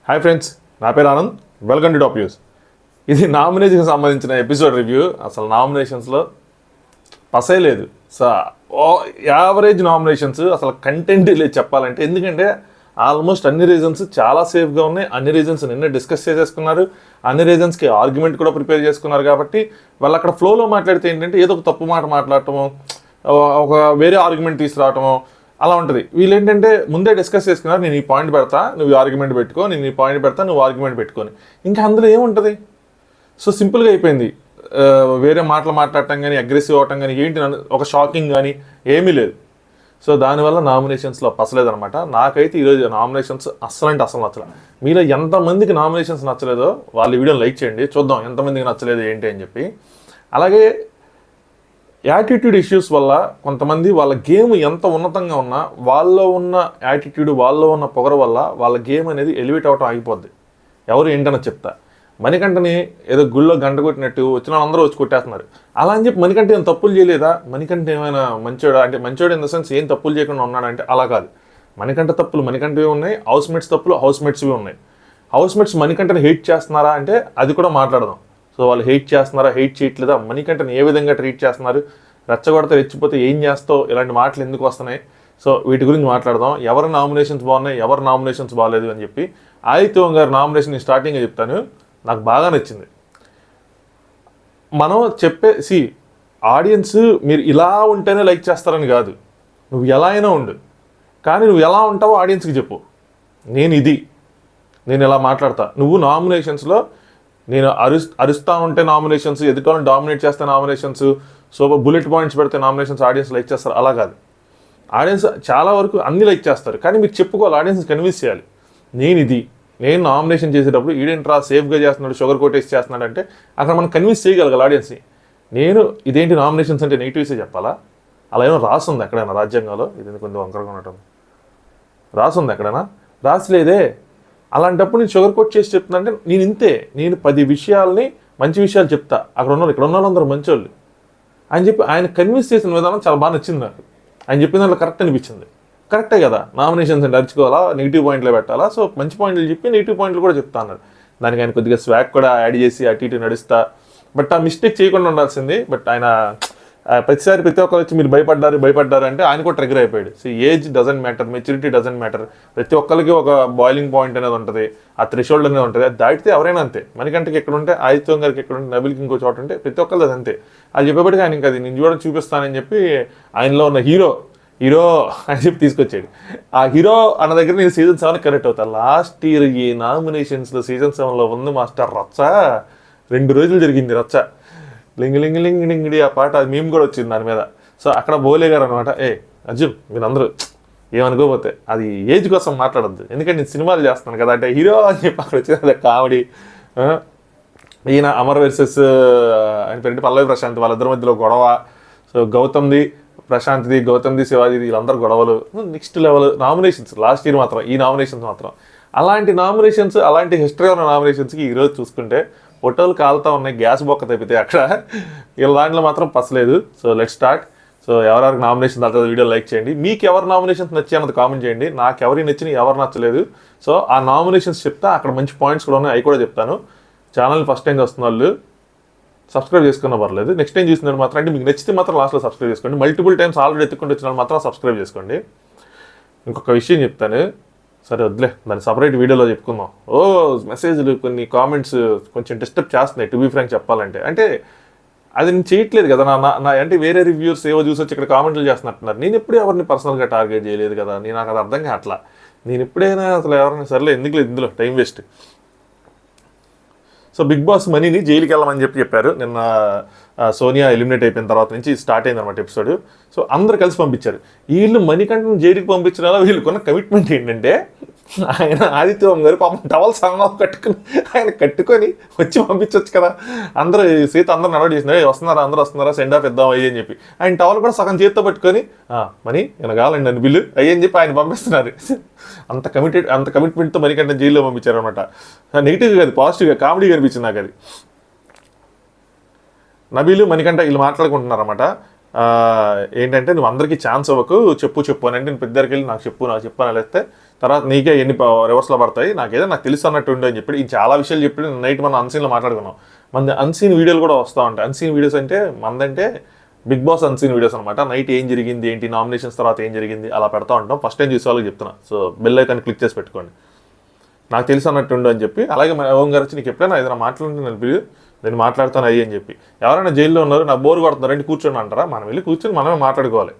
Hi friends, నా పేరు Anand. Welcome to top news. ఇది నామినేషన్కి సంబంధించిన ఎపిసోడ్ రివ్యూ. అసలు నామినేషన్స్లో పసే లేదు. యావరేజ్ నామినేషన్స్, అసలు కంటెంట్ లేదు చెప్పాలంటే. ఎందుకంటే ఆల్మోస్ట్ అన్ని రీజన్స్ చాలా సేఫ్గా ఉన్నాయి. అన్ని రీజన్స్ నిన్న డిస్కస్ చేసేసుకున్నారు. అన్ని రీజన్స్కి ఆర్గ్యుమెంట్ కూడా ప్రిపేర్ చేసుకున్నారు. కాబట్టి వాళ్ళు అక్కడ ఫ్లోలో మాట్లాడితే ఏంటంటే ఏదో ఒక తప్పు మాట మాట్లాడటము, ఒక వేరే ఆర్గ్యుమెంట్ తీసుకురావటము అలా ఉంటుంది. వీళ్ళు ఏంటంటే ముందే డిస్కస్ చేసుకున్నారు, నేను ఈ పాయింట్ పెడతా, నువ్వు ఆర్గ్యుమెంట్ పెట్టుకో, నేను ఈ పాయింట్ పెడతా, నువ్వు ఆర్గ్యుమెంట్ పెట్టుకొని. ఇంకా అందులో ఏముంటుంది? సో సింపుల్గా అయిపోయింది. వేరే మాటలు మాట్లాడటం కానీ, అగ్రెసివ్ అవటం కానీ, ఏంటి ఒక షాకింగ్ కానీ ఏమీ లేదు. సో దానివల్ల నామినేషన్స్లో పసలేదనమాట. నాకైతే ఈరోజు నామినేషన్స్ అస్సలు నచ్చలేదు. మీలో ఎంతమందికి నామినేషన్స్ నచ్చలేదో వాళ్ళ వీడియోని లైక్ చేయండి, చూద్దాం ఎంతమందికి నచ్చలేదు ఏంటి అని చెప్పి. అలాగే యాటిట్యూడ్ ఇష్యూస్ వల్ల కొంతమంది వాళ్ళ గేమ్ ఎంత ఉన్నతంగా ఉన్నా వాళ్ళలో ఉన్న యాటిట్యూడ్, వాళ్ళలో ఉన్న పొగర వల్ల వాళ్ళ గేమ్ అనేది ఎలివేట్ అవటం ఆగిపోద్ది. ఎవరు ఏంటన్నా చెప్తా. మణికంఠని ఏదో గుళ్ళో గంట కొట్టినట్టు వచ్చిన వాళ్ళందరూ వచ్చి కొట్టేస్తున్నారు. అలా అని చెప్పి మణికంఠ ఏం తప్పులు చేయలేదా? మణికంఠ ఏమైనా మంచోడా అంటే, మంచోడు ఇన్ ద సెన్స్ ఏం తప్పులు చేయకుండా ఉన్నాడంటే అలా కాదు. మణికంఠ తప్పులు మణికంఠవి ఉన్నాయి, హౌస్ మేట్స్ తప్పులు హౌస్ మేట్స్వి ఉన్నాయి. హౌస్ మేట్స్ మణికంఠని హెయిట్ చేస్తున్నారా అంటే అది కూడా మాట్లాడదాం. సో వాళ్ళు హెయిట్ చేస్తున్నారా, హెయిట్ చేయట్లేదా, మణికంఠని ఏ విధంగా ట్రీట్ చేస్తున్నారు, రెచ్చగొడితే రెచ్చిపోతే ఏం చేస్తావు, ఇలాంటి మాటలు ఎందుకు వస్తున్నాయి. సో వీటి గురించి మాట్లాడదాం. ఎవరి నామినేషన్స్ బాగున్నాయి, ఎవరి నామినేషన్స్ బాగాలేదు అని చెప్పి. ఆదిత్య గారి నామినేషన్ స్టార్టింగ్గా చెప్తాను, నాకు బాగా నచ్చింది. మనం ఆడియన్స్ మీరు ఇలా ఉంటేనే లైక్ చేస్తారని కాదు, నువ్వు ఎలా అయినా ఉండు, కానీ నువ్వు ఎలా ఉంటావో ఆడియన్స్కి చెప్పు. నేను ఇలా మాట్లాడతా. నువ్వు నామినేషన్స్లో నేను అరుస్తూ ఉంటే నామినేషన్స్, ఎదుటివాళ్ళని డామినేట్ చేస్తే నామినేషన్స్, సో బుల్లెట్ పాయింట్స్ పెడితే నామినేషన్స్ ఆడియన్స్ లైక్ చేస్తారు, అలా కాదు. ఆడియన్స్ చాలా వరకు అన్ని లైక్ చేస్తారు, కానీ మీరు చెప్పుకోవాలి, ఆడియన్స్ కన్విన్స్ చేయాలి. నేను నామినేషన్ చేసేటప్పుడు ఈడేంట్రా సేఫ్గా చేస్తున్నాడు, షుగర్ కోటేసి చేస్తున్నాడు అంటే అక్కడ మనం కన్విన్స్ చేయగలగాలి ఆడియన్స్ని. ఇదేంటి నామినేషన్స్ అంటే నెగిటివ్సే చెప్పాలా? అలా ఏమో రాస్తుంది ఎక్కడైనా రాజ్యాంగంలో? ఇది కొంచెం వంకరగా ఉండటం రాస్తుంది ఎక్కడైనా? రాసిలేదే. అలాంటప్పుడు నేను షుగర్ కోట్ చేసి చెప్తున్నా అంటే నేను 10 విషయాల్ని మంచి విషయాలు చెప్తా, ఇక్కడ ఉన్న వాళ్ళందరూ మంచోళ్ళు అని చెప్పి ఆయన కన్విన్స్ చేసిన విధానం చాలా బాగా నచ్చింది నాకు. ఆయన చెప్పిన దాంట్లో కరెక్ట్ అనిపించింది. కరెక్టే కదా, నామినేషన్స్ అంటే అరుచుకోవాలా, నెగిటివ్ పాయింట్లే పెట్టాలా? సో మంచి పాయింట్లు చెప్పి నెగిటివ్ పాయింట్లు కూడా చెప్తా అన్నాడు. దానికి ఆయన కొద్దిగా స్వాగ్ కూడా యాడ్ చేసి అటు ఇటు నడుస్తా. బట్ ఆ మిస్టేక్ చేయకుండా ఉండాల్సింది. బట్ ఆయన ప్రతిసారి ప్రతి ఒక్కరు వచ్చి మీరు భయపడ్డారు అంటే ఆయన కూడా ట్రిగర్ అయిపోయాడు. So age doesn't matter, maturity doesn't matter. ప్రతి ఒక్కరికి ఒక బాయిలింగ్ పాయింట్ అనేది ఉంటుంది, ఆ థ్రెషోల్డ్ అనేది ఉంటుంది. అది దాటితే ఎవరైనా అంతే. మణికంఠకి ఎక్కడ ఉంటే, ఆదిత్యం గారికి ఎక్కడ ఉంటే, నబిల్కి ఇంకో చోట ఉంటే ప్రతి ఒక్కరిది అది అంతే. అది చెప్పేప్పటికీ ఆయన ఇంకా అది నేను చూపిస్తానని చెప్పి ఆయనలో ఉన్న హీరో అని చెప్పి తీసుకొచ్చాడు. ఆ హీరో అన్న దగ్గర నేను సీజన్ 7 కనెక్ట్ అవుతాను. లాస్ట్ ఇయర్ ఈ నామినేషన్స్లో సీజన్ 7లో ఉంది మాస్టర్ రచ్చ. 2 రోజులు జరిగింది రచ్చ. లింగ్ లింగ్ లింగ్ లింగిడి ఆ పాట, అది మేము కూడా వచ్చింది దాని మీద. సో అక్కడ బోలే గారు అనమాట, అర్జున్ మీరందరూ ఏమనుకోపోతే అది ఏజ్ కోసం మాట్లాడద్దు, ఎందుకంటే నేను సినిమాలు చేస్తున్నాను కదా అంటే హీరో అని చెప్పి అక్కడ వచ్చింది కామెడీ. ఈయన అమర్ వర్సెస్ ఆయన పేరు పల్లవి ప్రశాంత్, వాళ్ళిద్దరి మధ్యలో గొడవ. సో గౌతమ్ది శివాజీ వీళ్ళందరూ గొడవలు. Next level nominations last year మాత్రం, ఈ నామినేషన్స్ మాత్రం అలాంటి నామినేషన్స్, అలాంటి హిస్టరీ ఉన్న నామినేషన్స్కి ఈరోజు చూసుకుంటే ఫోటోలు కాలుతా ఉన్నాయి, గ్యాస్ బొక్క తప్పితే అక్కడ వీళ్ళ దాంట్లో మాత్రం పసలేదు. So let start. సో ఎవరెవరికి నామినేషన్ తర్వాత వీడియో లైక్ చేయండి. మీకు ఎవరు నామినేషన్స్ నచ్చి అన్నది కామెంట్ చేయండి. నాకు ఎవరికి నచ్చినాయి, ఎవరు నచ్చలేదు. సో ఆ నామినేషన్స్ చెప్తా, అక్కడ మంచి పాయింట్స్ కూడా ఉన్నాయి, అవి కూడా చెప్తాను. ఛానల్ని ఫస్ట్ టైం వస్తున్న వాళ్ళు సబ్స్క్రైబ్ చేసుకున్న పర్లేదు. నెక్స్ట్ టైం చూసినట్టు మాత్రం అంటే మీకు నచ్చితే మాత్రం లాస్ట్లో సబ్స్క్రైబ్ చేసుకోండి. మల్టిపుల్ టైమ్స్ ఆల్రెడీ ఎత్తుకుంటూ వచ్చిన వాళ్ళు మాత్రం సబ్స్క్రైబ్ చేసుకోండి. ఇంకొక విషయం చెప్తాను, సరే వద్దులే, దాన్ని సపరేట్ వీడియోలో చెప్పుకుందాం. మెసేజ్లు కొన్ని కామెంట్స్ కొంచెం డిస్టర్బ్ చేస్తున్నాయి టు బీ ఫ్రాంక్ చెప్పాలంటే. అంటే అది నేను చేయట్లేదు కదా, నా అంటే వేరే రివ్యూర్స్ ఏవో చూసి వచ్చి ఇక్కడ కామెంట్లు చేస్తున్నట్టున్నారు. నేను ఎప్పుడూ ఎవరిని పర్సనల్గా టార్గెట్ చేయలేదు కదా, నాకు అది అర్థం కావట్లా. నేను ఎప్పుడైనా అసలు ఎవరైనా సరేలే, ఎందుకు లేదు ఇందులో time waste. So big boss మనీని జైలుకి వెళ్ళమని చెప్పారు. నిన్న సోనియా ఎలిమినేట్ అయిపోయిన తర్వాత నుంచి స్టార్ట్ అయింది అనమాట ఎపిసోడ్. సో అందరు కలిసి పంపించారు. వీళ్ళు మణికంఠను జైలుకి పంపించిన వల్ల వీళ్ళకున్న కమిట్మెంట్ ఏంటంటే, ఆయన ఆదిత్యం గారు పాపం టవల్ సంఘం కట్టుకొని వచ్చి పంపించవచ్చు కదా. అందరూ నడవ చేసినారు, అందరూ వస్తున్నారా సెండ్ ఆఫ్ ఇద్దాం అయ్యి అని చెప్పి. ఆయన టవల్ కూడా సగం చేతితో పట్టుకొని మనీ నేను కావాలండి నన్ను బిల్లు అయ్యని చెప్పి ఆయన పంపిస్తున్నారు. అంత కమిట్మెంట్తో మణికంఠ జైల్లో పంపించారు అనమాట. నెగిటివ్గా కాదు, పాజిటివ్గా కామెడీ కనిపించింది నాకు అది. నబీలు మణికంఠ వీళ్ళు మాట్లాడుకుంటున్నారన్నమాట. ఏంటంటే నువ్వు అందరికీ ఛాన్స్ ఇవ్వకు, చెప్పు అని అంటే నేను పెద్దరికి వెళ్ళి నాకు చెప్పు అని వెళ్తే తర్వాత నీకే ఎన్ని రివర్స్లో పడతాయి నాకు తెలుసు అన్నట్టు ఉండే అని చెప్పి ఈ చాలా విషయాలు చెప్పి నైట్ మనం అన్సీన్లో మాట్లాడుకున్నాం. మన అన్సీన్ వీడియోలు కూడా వస్తూ ఉంటాయి. అన్సీన్ వీడియోస్ అంటే మనదంటే బిగ్ బాస్ అన్సీన్ వీడియోస్ అనమాట. నైట్ ఏం జరిగింది ఏంటి, నామినేషన్స్ తర్వాత ఏం జరిగింది అలా పెడతా ఉంటాం. ఫస్ట్ టైం చూసే వాళ్ళకి చెప్తున్నా. సో బెల్ ఐకాన్ క్లిక్ చేసి పెట్టుకోండి, నాకు తెలుసు అన్నట్టుండు అని చెప్పి. అలాగే ఓం గారు వచ్చి నీకు ఎప్పుడైనా ఏదైనా మాట్లాడుతున్నా నేను మాట్లాడుతాను అయ్యి అని చెప్పి. ఎవరైనా జైల్లో ఉన్నారు నాకు బోర్ కొడుతున్నారు అంటే కూర్చొని అంటారా? మనం వెళ్ళి కూర్చొని మనమే మాట్లాడుకోవాలి.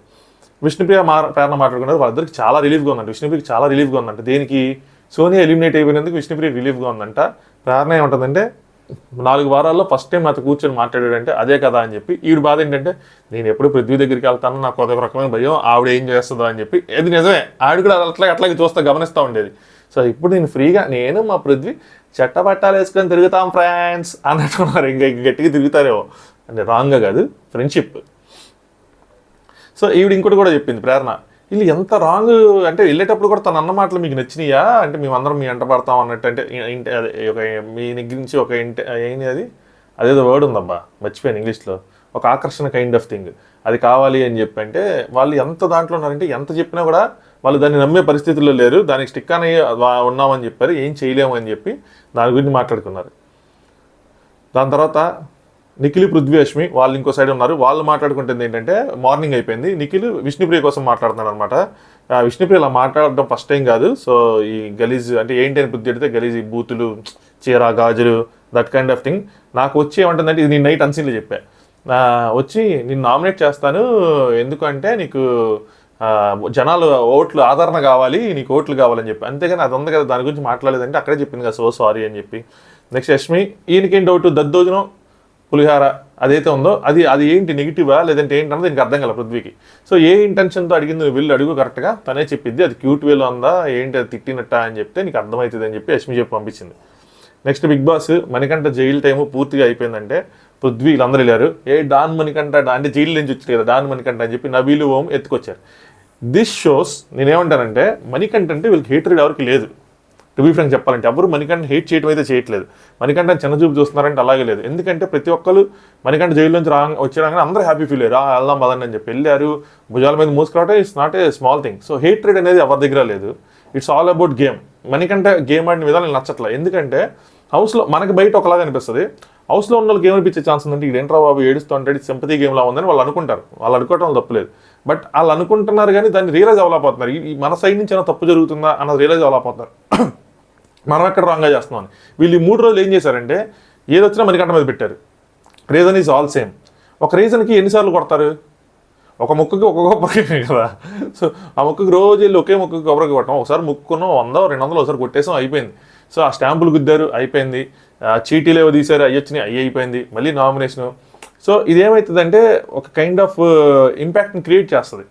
విష్ణుప్రియ ప్రేరణ మాట్లాడుకున్నారు. వాళ్ళిద్దరికి చాలా రిలీఫ్గా ఉందంట. విష్ణుప్రియకి చాలా రిలీఫ్గా ఉందంట. దేనికి? సోనియా ఎలిమినేట్ అయిపోయినందుకు విష్ణుప్రియ రిలీఫ్గా ఉందంట. ప్రేరణ ఏముంటుందంటే 4 వారాల్లో ఫస్ట్ టైం నాతో కూర్చొని మాట్లాడాడంటే అదే కదా అని చెప్పి. ఈవిడ బాధ ఏంటంటే నేను ఎప్పుడు పృథ్వీ దగ్గరికి వెళ్తాను, నాకు ఒక రకమైన భయం, ఆవిడ ఏం చేస్తుందో అని చెప్పి. అది నిజమే, ఆవిడ కూడా అట్లాగే చూస్తా గమనిస్తూ ఉండేది. సో ఇప్పుడు నేను ఫ్రీగా నేను మా పృథ్వీ చట్టపట్టాలు వేసుకొని తిరుగుతాం ఫ్రెండ్స్ అన్నట్టున్నారు. ఇంకా గట్టిగా తిరుగుతారేమో అంటే రాంగ్గా కాదు, ఫ్రెండ్షిప్. సో ఈవిడ ఇంకోటి కూడా చెప్పింది ప్రేరణ, వీళ్ళు ఎంత రాంగ్ అంటే వెళ్ళేటప్పుడు కూడా తన అన్న మాటలు మీకు నచ్చినాయా అంటే మేమందరం మీ అంట పడతాం అన్నట్టు. అంటే ఒక మీ దగ్గర నుంచి ఒక ఏంటి అది అదేదో వర్డ్ ఉందబ్బా మర్చిపోయాను ఇంగ్లీష్లో, ఒక ఆకర్షణ కైండ్ ఆఫ్ థింగ్ అది కావాలి అని చెప్పి. అంటే వాళ్ళు ఎంత దాంట్లో ఉన్నారంటే ఎంత చెప్పినా కూడా వాళ్ళు దాన్ని నమ్మే పరిస్థితుల్లో లేరు. దానికి స్టిక్ అని ఉన్నామని చెప్పారు, ఏం చేయలేము అని చెప్పి దాని గురించి మాట్లాడుకున్నారు. దాని తర్వాత నిఖిల్ పృథ్వీ అశ్మి వాళ్ళు ఇంకో సైడ్ ఉన్నారు. వాళ్ళు మాట్లాడుకుంటుంది ఏంటంటే మార్నింగ్ అయిపోయింది, నిఖిల్ విష్ణుప్రియ కోసం మాట్లాడుతున్నాడు అనమాట. విష్ణుప్రియ ఇలా మాట్లాడడం ఫస్ట్ టైం కాదు. సో ఈ గలీజ్ అంటే ఏంటి అని బుద్ధి పెడితే గలీజ్ బూతులు, చీర గాజులు, దట్ కైండ్ ఆఫ్ థింగ్. నాకు వచ్చి ఏమంటుందంటే ఇది నేను నైట్ అన్సీన్లో చెప్పా, వచ్చి నేను నామినేట్ చేస్తాను ఎందుకంటే నీకు జనాలు ఓట్లు ఆదరణ కావాలి, నీకు ఓట్లు కావాలని చెప్పి. అంతేగాని అది ఉంది కదా దాని గురించి మాట్లాడలేదంటే అక్కడే చెప్పింది కదా సో సారీ అని చెప్పి. నెక్స్ట్ యష్మి, ఈయనకేం డౌట్ దద్దోజనం పులిహార అదైతే ఉందో అది ఏంటి నెగిటివా లేదంటే ఏంటన్నది దీనికి అర్థం కల పృథ్వీకి. సో ఏ ఇంటెన్షన్తో అడిగింది నువ్వు వెళ్ళి అడుగు, కరెక్ట్గా తనే చెప్పింది. అది క్యూట్ వేలో ఉందా ఏంటి అది తిట్టినట్ట అని చెప్తే నీకు అర్థమవుతుంది అని చెప్పి యష్మి చెప్పి పంపించింది. Next big boss Manikanta jail time పూర్తిగా అయిపోయిందంటే పృథ్వీ వీళ్ళందరూ వెళ్ళారు. డాన్ మణికంఠ అంటే జైలు నుంచి వచ్చారు కదా డాన్ మణికంఠ అని చెప్పి నబీలు ఓం ఎత్తుకొచ్చారు. దిస్ షోస్ నేనేమంటానంటే మణికంఠ అంటే వీళ్ళకి హేటెడ్ ఎవరికి లేదు. టు బీ ఫ్రాంక్ చెప్పాలంటే ఎవరు మణికంఠ హేట్ చేయడం అయితే చేయట్లేదు. మణికంఠ చిన్నచూపు చూస్తున్నారంటే అలాగే లేదు. ఎందుకంటే ప్రతి ఒక్కరు మణికంఠ జైల్లోంచి వచ్చేయడానికి అందరూ హ్యాపీ ఫీల్ అయ్యారు, వెళ్దాం పదండి అని చెప్పి వెళ్ళారు. భుజాల మీద మూసుకురావటం it's not a small thing. So hatred అనేది ఎవరి దగ్గర లేదు. It's all about game. Manikantha game ఆడిన విధానం నచ్చట్లేదు. ఎందుకంటే హౌస్లో మనకి బయట ఒకలాగా అనిపిస్తుంది, హౌస్లో ఉన్న వాళ్ళకి ఏమనిపించే ఛాన్స్ ఉందంటే ఇదేంట్రా బాబు ఏడుస్తూ ఉంటాడు సింపతి గేమ్లా ఉందని వాళ్ళు అనుకుంటారు. వాళ్ళు అనుకోవటం తప్పులేదు, బట్ వాళ్ళు అనుకుంటున్నారు కానీ దాన్ని రియలైజ్ అవ్వలేకపోతున్నారు. ఈ మన సైడ్ నుంచి ఏమైనా తప్పు జరుగుతుందా అన్నది రియలైజ్ అవ్వలేకపోతున్నారు. మనం ఎక్కడ రాంగ్గా చేస్తున్నాం. వీళ్ళు ఈ 3 రోజులు ఏం చేశారంటే ఏదొచ్చినా మణికంఠ మీద పెట్టారు. Reason is all same. ఒక రీజన్కి ఎన్నిసార్లు కొడతారు? ఒక ముక్కుకి ఒక్కొక్క కొబ్బరికి కదా. సో ఆ ముక్కుకి రోజు వెళ్ళి ఒకే ముక్కుకి కొబ్బరికి కొట్టడం. ఒకసారి ముక్కున్నాం 100 200 ఒకసారి కొట్టేసాం అయిపోయింది. సో ఆ స్టాంపులు గుద్దారు అయిపోయింది, చీటీలు ఏవో తీశారు అయ్యొచ్చినాయి అయిపోయింది, మళ్ళీ నామినేషను. సో ఇదేమవుతుందంటే ఒక కైండ్ ఆఫ్ ఇంపాక్ట్ని క్రియేట్ చేస్తుంది.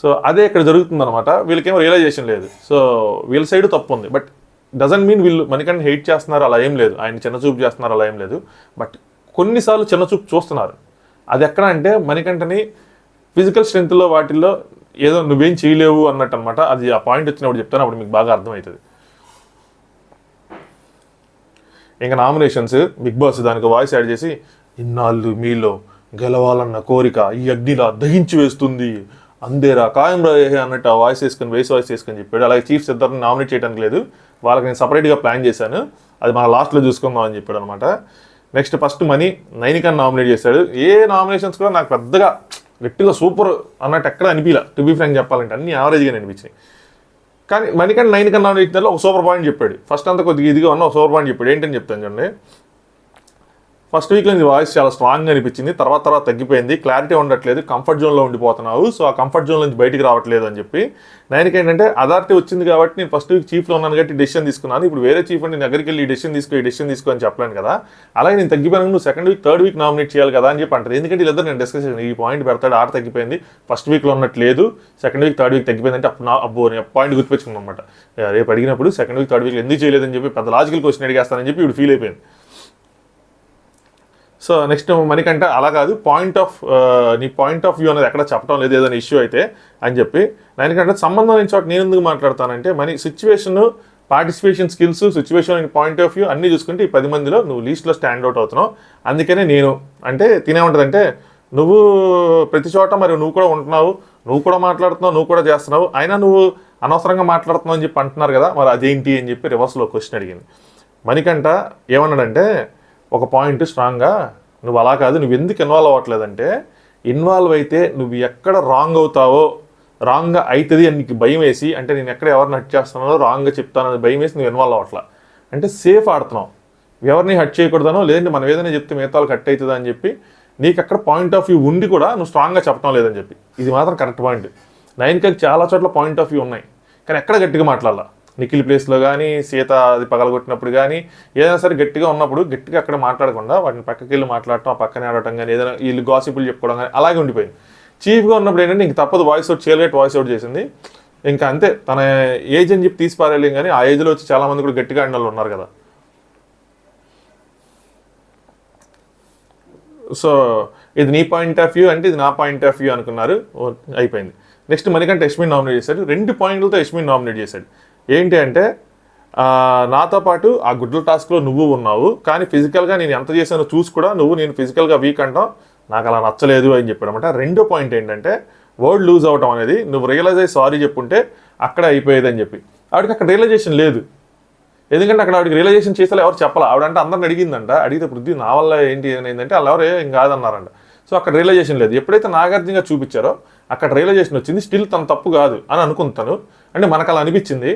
సో అదే ఇక్కడ జరుగుతుందన్నమాట. వీళ్ళకేమో రియలైజేషన్ లేదు. సో వీళ్ళ సైడ్ తప్పు ఉంది, బట్ డజంట్ మీన్ వీళ్ళు మణికంఠ హెయిట్ చేస్తున్నారు అలా ఏం లేదు, ఆయన చిన్నచూపు చేస్తున్నారు అలా ఏం లేదు. బట్ కొన్నిసార్లు చిన్నచూపు చూస్తున్నారు. అది ఎక్కడ అంటే మణికంఠని ఫిజికల్ స్ట్రెంత్లో వాటిల్లో ఏదో నువ్వేం చేయలేవు అన్నట్టు అనమాట. అది ఆ పాయింట్ వచ్చినప్పుడు చెప్తాను, అప్పుడు మీకు బాగా అర్థమవుతుంది. ఇంకా నామినేషన్స్ బిగ్ బాస్ దానికి వాయిస్ యాడ్ చేసి ఇన్నాళ్ళు మీలో గెలవాలన్న కోరిక ఈ అగ్నిలా దహించి వేస్తుంది అందేరా ఖాయం రహే అన్నట్టు ఆ వాయిస్ వేసుకొని చెప్పాడు. అలాగే చీఫ్స్ ఇద్దరిని నామినేట్ చేయడానికి లేదు, వాళ్ళకి నేను సపరేట్గా ప్లాన్ చేశాను, అది మన లాస్ట్లో చూసుకుందాం అని చెప్పాడు అనమాట. నెక్స్ట్ ఫస్ట్ మనీ నైనికాని నామినేట్ చేశాడు. ఏ నామినేషన్స్ కూడా నాకు పెద్దగా గట్టిగా సూపర్ అన్నట్టు ఎక్కడ అనిపించలే. టు బీ ఫ్రాంక్ చెప్పాలంటే అన్ని యావరేజ్గానే అనిపించినాయి. కానీ మణికంఠ 9 కన్నా నామినేట్ ఒక సూపర్ పాయింట్ చెప్పాడు. ఫస్ట్ అంతా కొద్దిగా ఇదిగా ఉన్న ఒక సూపర్ పాయింట్ చెప్పాడు. ఏంటని చెప్తాను చూడండి. ఫస్ట్ వీక్లో నీ వాయిస్ చాలా స్ట్రాంగ్గా అనిపించింది, తర్వాత తగ్గిపోయింది, క్లారిటీ ఉండట్లేదు, కంఫర్ట్ జోన్లో ఉండిపోతున్నావు, సో ఆ కంఫర్ట్ జోన్ నుంచి బయటికి రావట్లేదు అని చెప్పి. నైన్కి ఏంటంటే అథారిటీ వచ్చింది కాబట్టి నేను ఫస్ట్ వీక్ చీఫ్లో ఉన్నాను కాబట్టి డెసిషన్ తీసుకున్నాను, ఇప్పుడు వేరే చీఫ్ అంటే నేను దగ్గరికి వెళ్ళి ఈ డెసిషన్ తీసుకో అని చెప్పలేను కదా, అలాగే నేను తగ్గిపోయాను, నువ్వు second week third week nominate చేయాలి కదా అని చెప్పి అంటారు. ఎందుకంటే వీళ్ళిద్దరు నేను డిస్కస్ చేశాను, ఈ పాయింట్ పెడతాడు ఆడ తగ్గిపోయింది, ఫస్ట్ వీక్లో ఉన్నట్లేదు, సెకండ్ వీక్ థర్డ్ వీక్ తగ్గిపోయింది అంటే అబ్బో నేను పాయింట్ గుర్తుపెచ్చుకున్నాను అనమాట. రేపు అడిగినప్పుడు సెకండ్ వీక్ థర్డ్ వీక్ ఎందుకు చేయలేదని చెప్పి పెద్ద లాజికల్ క్వశ్చన్ అడిగేస్తానని చెప్పి ఇప్పుడు ఫీల్ అయిపోయింది. సో నెక్స్ట్ మణికంఠ అలా కాదు, నీ పాయింట్ ఆఫ్ వ్యూ అనేది ఎక్కడ చెప్పడం లేదు ఏదైనా ఇష్యూ అయితే అని చెప్పి. దానికంటే సంబంధం లేని చోట నేను ఎందుకు మాట్లాడతానంటే situation, participation skills, situation point of view అన్నీ చూసుకుంటే ఈ 10 మందిలో నువ్వు లీస్ట్లో స్టాండ్ అవుట్ అవుతున్నావు. అందుకనే నేను అంటే తినేమంటుందంటే నువ్వు ప్రతి చోట మరి నువ్వు కూడా ఉంటున్నావు, నువ్వు కూడా మాట్లాడుతున్నావు, నువ్వు కూడా చేస్తున్నావు, అయినా నువ్వు అనవసరంగా మాట్లాడుతున్నావు అని చెప్పి అంటున్నారు కదా, మరి అదేంటి అని చెప్పి రివర్స్లో క్వశ్చన్ అడిగింది. మణికంఠ ఏమన్నాడంటే ఒక పాయింట్ స్ట్రాంగ్గా, నువ్వు అలా కాదు, నువ్వు ఎందుకు ఇన్వాల్వ్ అవ్వట్లేదంటే, ఇన్వాల్వ్ అయితే నువ్వు ఎక్కడ రాంగ్ అవుతావో, రాంగ్గా అవుతుంది అని నీకు భయం వేసి, అంటే నేను ఎక్కడ ఎవరిని హట్ చేస్తున్నానో రాంగ్గా చెప్తానని భయం వేసి నువ్వు ఇన్వాల్వ్ అవ్వట్లా. అంటే సేఫ్ ఆడుతున్నావు, ఎవరిని హట్ చేయకూడదనో, లేదంటే మనం ఏదైనా చెప్తే మిగతా వాళ్ళకి హట్ అవుతుందా అని చెప్పి నీకు అక్కడ పాయింట్ ఆఫ్ వ్యూ ఉండి కూడా నువ్వు స్ట్రాంగ్గా చెప్పడం లేదని చెప్పి. ఇది మాత్రం కరెక్ట్ పాయింట్. నైన్కి చాలా చోట్ల పాయింట్ ఆఫ్ వ్యూ ఉన్నాయి, కానీ ఎక్కడ గట్టిగా మాట్లాడాల. నిఖిల్ ప్లేస్లో కానీ, సీత అది పగలగొట్టినప్పుడు కానీ, ఏదైనా సరే గట్టిగా ఉన్నప్పుడు గట్టిగా అక్కడ మాట్లాడకుండా వాటిని పక్కకి వెళ్ళి మాట్లాడటం, ఆ పక్కనే ఆడటం కానీ, ఏదైనా వీళ్ళు గాసిపులు చెప్పుకోవడం కానీ అలాగే ఉండిపోయింది. చీఫ్గా ఉన్నప్పుడు ఏంటంటే ఇంక తప్పదు, వాయిస్ అవుట్ చేయలేట్ వాయిస్ అవుట్ చేసింది. ఇంకా అంతే, తన ఏజ్ అని చెప్పి తీసి పారేయలేం, కానీ ఆ ఏజ్లో వచ్చి చాలామంది కూడా గట్టిగా ఆడిన వాళ్ళు ఉన్నారు కదా. సో ఇది నీ పాయింట్ ఆఫ్ వ్యూ అంటే ఇది నా పాయింట్ ఆఫ్ వ్యూ అనుకున్నారు, అయిపోయింది. నెక్స్ట్ మణికంఠ యష్మిని నామినేట్ చేశాడు. 2 పాయింట్లతో యష్మిని నామినేట్ చేశాడు. ఏంటి అంటే, నాతో పాటు ఆ గుడ్ల టాస్క్లో నువ్వు ఉన్నావు, కానీ ఫిజికల్గా నేను ఎంత చేశానో చూసి కూడా నువ్వు నేను ఫిజికల్గా వీక్ అంటాం, నాకు అలా నచ్చలేదు అని చెప్పాడు అనమాట. రెండో పాయింట్ ఏంటంటే, వర్డ్ లూజ్ అవటం అనేది, నువ్వు రియలైజ్ అయ్యి సారీ చెప్పుంటే అక్కడ అయిపోయేది అని చెప్పి. ఆవిడకి అక్కడ రియలైజేషన్ లేదు, ఎందుకంటే అక్కడ ఆవిడకి రియలైజేషన్ చేసేలా ఎవరు చెప్పాలి. ఆవిడంటే అందరిని అడిగిందంట, అడిగితే పృథ్వీ నా వల్ల ఏంటి ఏంటంటే వాళ్ళు ఎవరు ఏం కాదన్నారంట. సో అక్కడ రియలైజేషన్ లేదు. ఎప్పుడైతే నాగార్జునగా చూపించారో అక్కడ రియలైజేషన్ వచ్చింది. స్టిల్ తన తప్పు కాదు అని అనుకుంటాను, అంటే మనకు అలా అనిపించింది.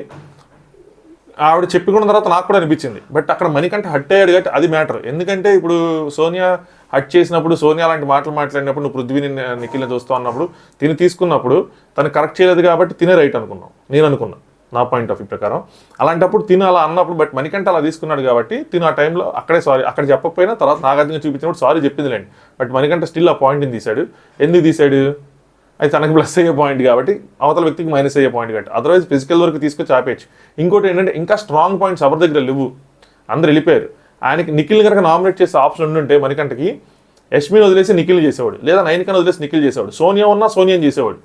ఆవిడ చెప్పుకున్న తర్వాత నాకు కూడా అనిపించింది. బట్ అక్కడ మణికంఠ హట్ అయ్యాడు కాబట్టి అది మ్యాటర్. ఎందుకంటే ఇప్పుడు సోనియా హట్ చేసినప్పుడు, సోనియా లాంటి మాటలు మాట్లాడినప్పుడు, నువ్వు పృథ్వీని నిఖిల్ని చూస్తూ అన్నప్పుడు, తిని తీసుకున్నప్పుడు తను కరెక్ట్ చేయలేదు కాబట్టి తినే రైట్ అనుకున్నాం, నేను అనుకున్నా నా పాయింట్ ఆఫ్ వ్యూ ప్రకారం. అలాంటప్పుడు తిను అలా అన్నప్పుడు, బట్ మణికంఠ అలా తీసుకున్నాడు కాబట్టి తిను ఆ టైంలో అక్కడే సారీ, అక్కడ చెప్పకపోయినా తర్వాత నాగార్జున చూపించినప్పుడు సారీ చెప్పిందిలేండి. బట్ మణికంఠ స్టిల్ ఆ పాయింట్ని తీశాడు. ఎందుకు తీశాడు? అది తనకు ప్లస్ అయ్యే పాయింట్ కాబట్టి, అవతల వ్యక్తికి మైనస్ అయ్యే పాయింట్ కాబట్టి. అదర్వైజ్ ఫిజికల్ వరకు తీసుకొచ్చి ఆపేయచ్చు. ఇంకోటి ఏంటంటే, ఇంకా స్ట్రాంగ్ పాయింట్స్ ఎవరి దగ్గర లేవు, అందరు వెళ్ళిపోయారు. ఆయనకి నిఖిల్ కనుక నామినేట్ చేసే ఆప్షన్ ఉండుంటే మణికంఠకి యష్మిని వదిలేసి నిఖిల్ చేసేవాడు, లేదా నైనికని వదిలేసి నిఖిల్ చేసేవాడు. సోనియా ఉన్నా సోనియాని చేసేవాడు.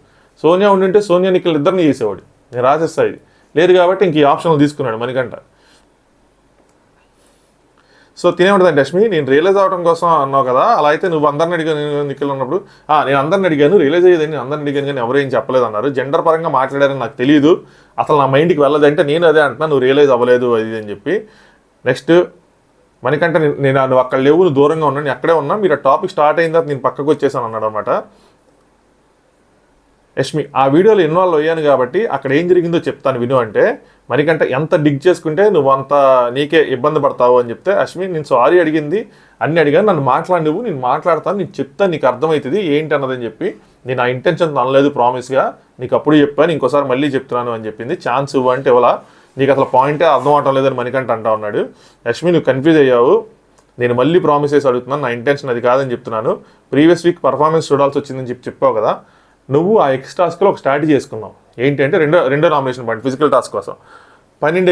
సోనియా ఉండింటే సోనియా నిఖిల్ ఇద్దరిని చేసేవాడు. నేను రాసేస్తా, ఇది లేదు కాబట్టి ఇంక ఈ ఆప్షన్లు తీసుకున్నాడు మణికంఠ. సో తినేమంటుందంటే, యష్మి నేను రియలైజ్ అవ్వడం కోసం అన్నావు కదా, అలా అయితే నువ్వు అందరిని అడిగాను నిఖిల్ ఉన్నప్పుడు, నేను అందరిని అడిగాను, రియలైజ్ అయ్యేది నేను అందరిని అడిగాను కానీ ఎవరేం చెప్పలేదు అన్నారు. జెండర్ పరంగా మాట్లాడారని నాకు తెలియదు, అసలు నా మైండ్కి వెళ్ళదంటే నేను అదే అంటున్నా, నువ్వు రియలైజ్ అవ్వలేదు అది అని చెప్పి. నెక్స్ట్ మణికంఠ, నువ్వు అక్కడ లేవు, నువ్వు దూరంగా ఉన్నాను, నేను అక్కడే ఉన్నా, మీరు ఆ టాపిక్ స్టార్ట్ అయిన తర్వాత నేను పక్కకు వచ్చేసాను అన్నాడు అనమాట. యష్మి, ఆ వీడియోలో ఇన్వాల్వ్ అయ్యాను కాబట్టి అక్కడ ఏం జరిగిందో చెప్తాను విను అంటే, మణికంఠ ఎంత డిగ్ చేసుకుంటే నువ్వు అంత నీకే ఇబ్బంది పడతావు అని చెప్తే, యష్మి నేను సారీ అడిగింది అన్ని అడిగాను, నన్ను మాట్లాడి నువ్వు, నేను మాట్లాడతాను, నీకు చెప్తాను, నీకు అర్థమవుతుంది ఏంటి అన్నదని చెప్పి. నేను ఆ ఇంటెన్షన్ అనలేదు, ప్రామిస్గా నీకు అప్పుడు చెప్పాను, ఇంకోసారి మళ్ళీ చెప్తున్నాను అని చెప్పింది. ఛాన్స్ ఇవ్వు అంటే ఇవ్వాలా, నీకు అసలు పాయింటే అర్థం అవటం లేదని మణికంఠ అంటా ఉన్నాడు. యష్మి నువ్వు కన్ఫ్యూజ్ అయ్యావు, నేను మళ్ళీ ప్రామిస్ చేసి అడుగుతున్నాను, నా ఇంటెన్షన్ అది కాదని చెప్తున్నాను. ప్రీవియస్ వీక్ పర్ఫార్మెన్స్ చూడాల్సి వచ్చిందని చెప్పావు కదా, నువ్వు ఆ ఎక్స్ టాస్క్లో ఒక స్ట్రాటజీ చేసుకున్నావు. ఏంటి అంటే, రెండో నామినేషన్ పాయింట్ ఫిజికల్ టాస్క్ కోసం 12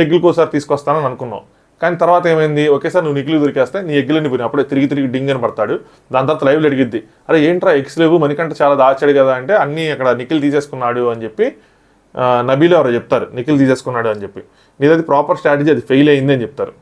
ఎగ్గులకు ఒకసారి తీసుకొస్తానని అనుకున్నావు. కానీ తర్వాత ఏమైంది, ఒకేసారి నువ్వు నిఖిల్ దొరికేస్తే నీ ఎగ్గులన్నీ పోయినాయి. అప్పుడే తిరిగి డింగ్ అని పడతాడు. దాని తర్వాత లైవ్లో అడిగిద్ది, అరే ఏంట్రా ఎగ్స్ లేవు, మణికంఠ చాలా దాచాడు కదా అంటే, అన్నీ అక్కడ నిఖిల్ తీసేసుకున్నాడు అని చెప్పి నబీలో ఎవరో చెప్తారు, నిఖిల్ తీసేసుకున్నాడు అని చెప్పి. నీదది ప్రాపర్ స్ట్రాటజీ, అది ఫెయిల్ అయింది అని చెప్తారు.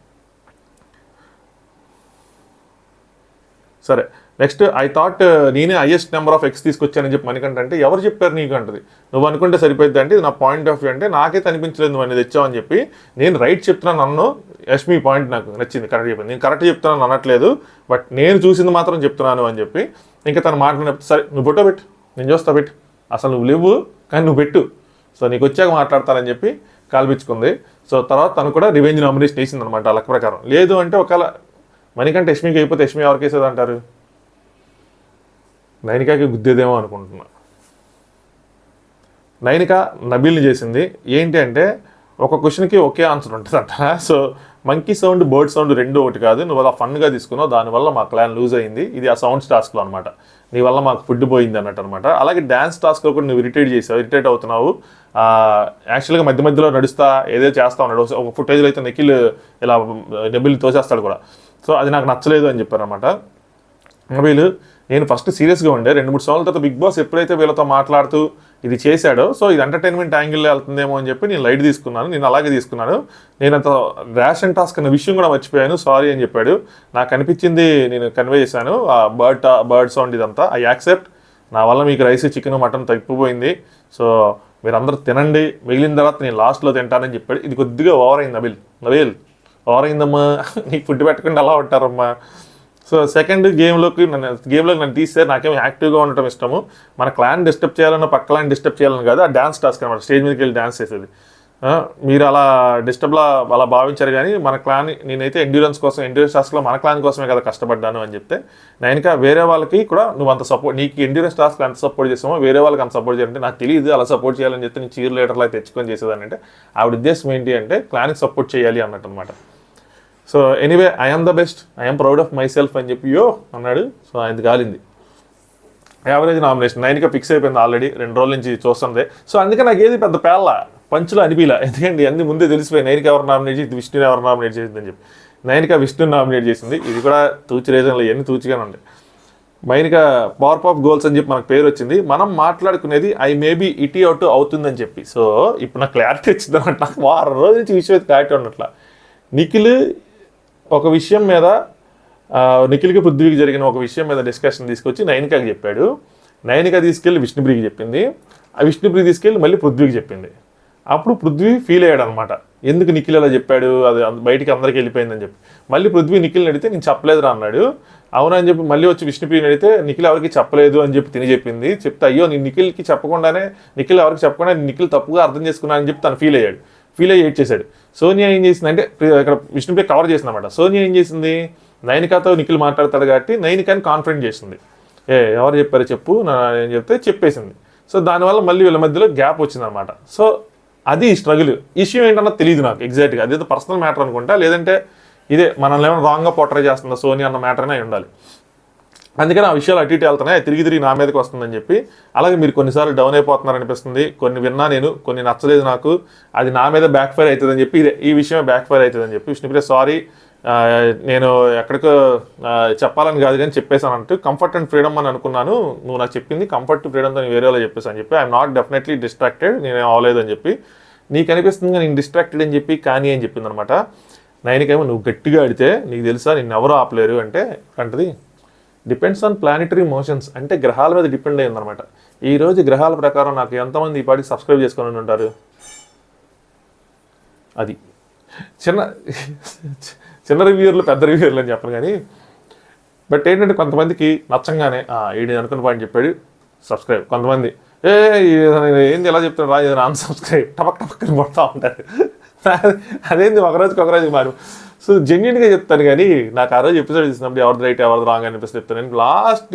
సరే, నెక్స్ట్ ఐ థాట్ నేనే హైయెస్ట్ నెంబర్ ఆఫ్ ఎక్స్ తీసుకొచ్చానని చెప్పి మణికంఠ అంటే, ఎవరు చెప్పారు నీకు అంటది. నువ్వు అనుకుంటే సరిపోద్ది అంటే, ఇది నా పాయింట్ ఆఫ్ వ్యూ అంటే, నాకైతే అనిపించలేదు నువ్వు అనేది తెచ్చావని చెప్పి. నేను రైట్ చెప్తున్నాను నన్ను, యష్మి పాయింట్ నాకు నచ్చింది, కరెక్ట్ చెప్పింది. నేను కరెక్ట్ చెప్తున్నాను అనట్లేదు, బట్ నేను చూసింది మాత్రం చెప్తున్నాను అని చెప్పి. ఇంకా తను మాట్లాడినప్పుడు, సరే నువ్వు ఫోటో పెట్టు, నేను చూస్తా పెట్టు, అసలు నువ్వు లేవు కానీ నువ్వు పెట్టు, సో నీకు వచ్చాక మాట్లాడతానని చెప్పి కాల్పించుకుంది. సో తర్వాత తను కూడా రివెంజ్ నామినేషన్ వేసింది అనమాట లెక్క ప్రకారం. లేదు అంటే ఒకవేళ మణికంఠ యష్మికి అయిపోతే యష్మి ఎవరికి వేసేది అంటారు, నైనికాకి గుద్దేదేమో అనుకుంటున్నా. నైనిక నబీల్ని చేసింది ఏంటి అంటే, ఒక క్వశ్చన్కి ఒకే ఆన్సర్ ఉంటుందంట. So monkey sound, bird sound రెండు ఒకటి కాదు, నువ్వు అలా ఫన్గా తీసుకున్నావు, దానివల్ల మా క్లాన్ లూజ్ అయింది. ఇది ఆ సౌండ్స్ టాస్క్లో అనమాట, నీ వల్ల మాకు ఫుడ్ పోయింది అన్నట్టు అనమాట. అలాగే డ్యాన్స్ టాస్క్లో కూడా నువ్వు ఇరిటేట్ అవుతున్నావు. యాక్చువల్గా మధ్య మధ్యలో నడుస్తా ఏదో చేస్తా ఉన్నాడు. ఒక ఫుటేజ్లో అయితే నిఖిల్ ఇలా నబీల్ తోసేస్తాడు కూడా. సో అది నాకు నచ్చలేదు అని చెప్పారనమాట. నబీల్, నేను ఫస్ట్ సీరియస్గా ఉండే, 2-3 సార్లు తర్వాత బిగ్ బాస్ ఎప్పుడైతే వీళ్ళతో మాట్లాడుతూ ఇది చేశాడో, సో ఇది ఎంటర్టైన్మెంట్ యాంగిల్లో వెళ్తుందేమో అని చెప్పి నేను లైట్ తీసుకున్నాను, నేను అలాగే తీసుకున్నాను. నేను అంత రేషన్ టాస్క్ అన్న విషయం కూడా మర్చిపోయాను, సారీ అని చెప్పాడు. నాకు అనిపించింది నేను కన్వే చేశాను, ఆ బర్డ్ సౌండ్ ఇదంతా ఐ యాక్సెప్ట్. నా వల్ల మీకు రైస్, చికెన్, మటన్ తప్పిపోయింది. సో మీరందరూ తినండి, మిగిలిన తర్వాత నేను లాస్ట్లో తింటానని చెప్పాడు. ఇది కొద్దిగా ఓవర్ అయింది. నబీల్ ఓవర్ అయిందమ్మా, నీకు ఫుడ్ పెట్టకుండా అలా ఉంటారమ్మా. సో సెకండ్ గేమ్లోకి నన్ను తీస్తే నాకేమో యాక్టివ్గా ఉండటం ఇష్టము. మన క్లాన్ డిస్టర్బ్ చేయాలన్నా పక్క క్లాన్ డిస్టర్బ్ చేయాలని కాదు, ఆ డ్యాన్స్ టాస్క్ అనమాట, స్టేజ్ మీదకి వెళ్ళి డ్యాన్స్ చేసేది. మీరు అలా అలా భావించారు, కానీ మన క్లాన్ నేనైతే ఎండ్యూరెన్స్ టాస్క్లో మన క్లాన్ కోసమే కదా కష్టపడ్డాను అని చెప్తే, నేను వేరే వాళ్ళకి కూడా నువ్వు అంత సపోర్ట్, నీకు ఎండ్యూరెన్స్ టాస్క్లో ఎంత సపోర్ట్ చేసామో వేరే వాళ్ళకి అంత సపోర్ట్ చేయాలంటే నాకు తెలియదు, అలా సపోర్ట్ చేయాలని చెప్తే నేను చీర్ లీడర్లో తెచ్చుకొని చేసేదాన్ని. అంటే ఆవిడ ఉద్దేశం ఏంటి అంటే క్లాన్కి సపోర్ట్ చేయాలి అన్నట్టు అనమాట. So anyway, I'm the best, I'm proud of my self అని చెప్పి అన్నాడు. సో ఆయనది కాలింది. యావరేజ్ నామినేషన్ 9గా ఫిక్స్ అయిపోయింది ఆల్రెడీ, 2 రోజుల నుంచి చూస్తుంది. సో అందుకే నాకు ఏది పెద్ద పేళ్ళ పంచులు అనిపిలా, ఎందుకంటే అన్ని ముందే తెలిసిపోయి 9కి ఎవరు నామినేట్ చేసి విష్ణుని ఎవరు నామినేట్ చేసిందని చెప్పి. 9గా విష్ణుని నామినేట్ చేసింది. ఇది కూడా తూచి రీజన్లో ఇవన్నీ తూచిగానే ఉంటాయి. మైన్గా పవర్ పాప్ గోల్స్ అని చెప్పి మనకు పేరు వచ్చింది. మనం మాట్లాడుకునేది ఐ మేబీ ఇటీ అవుట్ అవుతుందని చెప్పి. సో ఇప్పుడు నాకు క్లారిటీ వచ్చింది అనమాట. నాకు వారం రోజుల నుంచి విషయం అయితే క్లారిటీ ఉన్నట్ల. నిఖిల్ ఒక విషయం మీద, నిఖిల్కి పృథ్వీకి జరిగిన ఒక విషయం మీద డిస్కషన్ తీసుకొచ్చి 9కాకి చెప్పాడు. 9కా తీసుకెళ్ళి విష్ణుప్రియకి చెప్పింది. ఆ విష్ణుప్రియ తీసుకెళ్ళి మళ్ళీ పృథ్వీకి చెప్పింది. అప్పుడు పృథ్వీ ఫీల్ అయ్యాడు అనమాట, ఎందుకు నిఖిల్ అలా చెప్పాడు, అది బయటికి అందరికీ వెళ్ళిపోయిందని చెప్పి. మళ్ళీ పృథ్వీ నిఖిల్ని అడిగితే నేను చెప్పలేదురా అన్నాడు. అవునా అని చెప్పి మళ్ళీ వచ్చి విష్ణుప్రియని అడిగితే నిఖిల్ ఎవరికి చెప్పలేదు అని చెప్పి తిని చెప్పింది. చెప్తే అయ్యో నేను నిఖిల్ ఎవరికి చెప్పకుండా నిఖిల్ తప్పుగా అర్థం చేసుకున్నాను అని చెప్పి తను ఫీల్ అయ్యి ఏడ్ చేశాడు. సోనియా ఏం చేసింది అంటే, ఇక్కడ విష్ణుప్రియ కవర్ చేసింది అనమాట. సోనియా ఏం చేసింది, 9కాతో నిఖిల్ మాట్లాడతాడు కాబట్టి 9కాని కాన్ఫిడెంట్ చేసింది. ఎవరు చెప్పారో చెప్పు నేను చెప్తే చెప్పేసింది. సో దానివల్ల మళ్ళీ వీళ్ళ మధ్యలో గ్యాప్ వచ్చిందనమాట. సో అది స్ట్రగుల్. ఇష్యూ ఏంటన్నా తెలియదు నాకు ఎగ్జాక్ట్గా, అదేదో పర్సనల్ మ్యాటర్ అనుకుంటా, లేదంటే ఇదే మనల్ని ఏమైనా రాంగ్గా పోర్ట్రే చేస్తుందా సోనియా అన్న మ్యాటర్ అనే ఉండాలి. అందుకని ఆ విషయాలు అటు ఇటు వెళ్తున్నాయి, తిరిగి నా మీదకి వస్తుందని చెప్పి. అలాగే మీరు కొన్నిసార్లు డౌన్ అయిపోతున్నారు అనిపిస్తుంది, కొన్ని విన్నా నేను, కొన్ని నచ్చలేదు నాకు, అది నా మీద బ్యాక్ ఫైర్ అవుతుందని చెప్పి, ఈ విషయమే బ్యాక్ ఫైర్ అవుతుందని చెప్పి విష్ణుప్రియ సారీ, నేను ఎక్కడికో చెప్పాలని కాదు కానీ చెప్పేశాను అంటూ, కంఫర్ట్ అండ్ ఫ్రీడమ్ అని అనుకున్నాను, నువ్వు నాకు చెప్పింది కంఫర్ట్ ఫ్రీడమ్తో నేను వేరే వాళ్ళు చెప్పేసాను అని చెప్పి, ఐఎమ్ నాట్ డెఫినెట్లీ డిస్ట్రాక్టెడ్, నేనేం అవ్వలేదు అని చెప్పి, నీకు అనిపిస్తుంది నేను డిస్ట్రాక్టెడ్ అని చెప్పి కానీ అని చెప్పింది అనమాట. 9కేమో నువ్వు గట్టిగా అడితే నీకు తెలుసా నిన్ను ఎవరు ఆపలేరు అంటే అంటది డిపెండ్స్ ఆన్ ప్లానిటరీ మోషన్స్, అంటే గ్రహాల మీద డిపెండ్ అయ్యింది అనమాట. ఈరోజు గ్రహాల ప్రకారం నాకు ఎంతమంది ఈ పాటికి సబ్స్క్రైబ్ చేసుకొని ఉంటారు, అది చిన్న రివ్యూర్లు పెద్ద రివ్యూర్లు అని చెప్పను కానీ, బట్ ఏంటంటే కొంతమందికి నచ్చంగానే ఈడు అనుకున్న పాయింట్ చెప్పాడు సబ్స్క్రైబ్, కొంతమంది ఏంది ఎలా చెప్తాడు రా ఏదైనా అన్సబ్స్క్రైబ్ టపక్కని పడుతూ ఉంటారు. అదేంది ఒకరోజు మారు. సో జెన్యున్గా చెప్తాను కానీ నాకు ఆ రోజు ఎపిసోడ్ చూసినప్పుడు ఎవరిది రైట్ ఎవరిది రాంగ్ అనిపిస్తే చెప్తాను. నేను లాస్ట్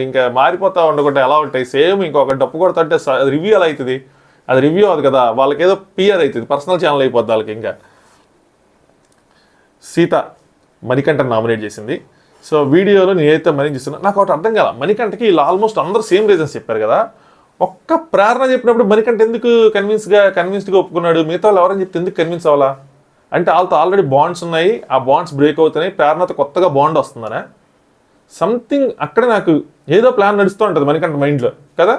ఇంకా మారిపోతా ఉండకుండా ఎలా ఉంటాయి సేమ్, ఇంకొక డప్పు కొడుతుంటే రివ్యూ ఎలా అవుతుంది, అది రివ్యూ అవుతుంది కదా, వాళ్ళకి ఏదో పిఆర్ అవుతుంది, పర్సనల్ ఛానల్ అయిపోద్ది వాళ్ళకి. ఇంకా సీత మణికంఠని నామినేట్ చేసింది. సో వీడియోలో నేనైతే మనీ చూస్తున్నా, నాకు ఒకటి అర్థం కదా, మణికంఠకి ఇలా ఆల్మోస్ట్ అందరూ సేమ్ రీజన్స్ చెప్పారు కదా, ఒక్క ప్రేరణ చెప్పినప్పుడు మణికంఠ ఎందుకు కన్విన్స్డ్గా ఒప్పుకున్నాడు, మిగతా వాళ్ళు ఎవరని చెప్తే ఎందుకు కన్విన్స్ అవ్వాలా? అంటే వాళ్ళతో ఆల్రెడీ బాండ్స్ ఉన్నాయి, ఆ బాండ్స్ బ్రేక్ అవుతున్నాయి, ప్రేరణతో కొత్తగా బాండ్ వస్తుందనే సంథింగ్ అక్కడ నాకు ఏదో ప్లాన్ నడుస్తూ ఉంటుంది మణికంఠ మైండ్లో కదా,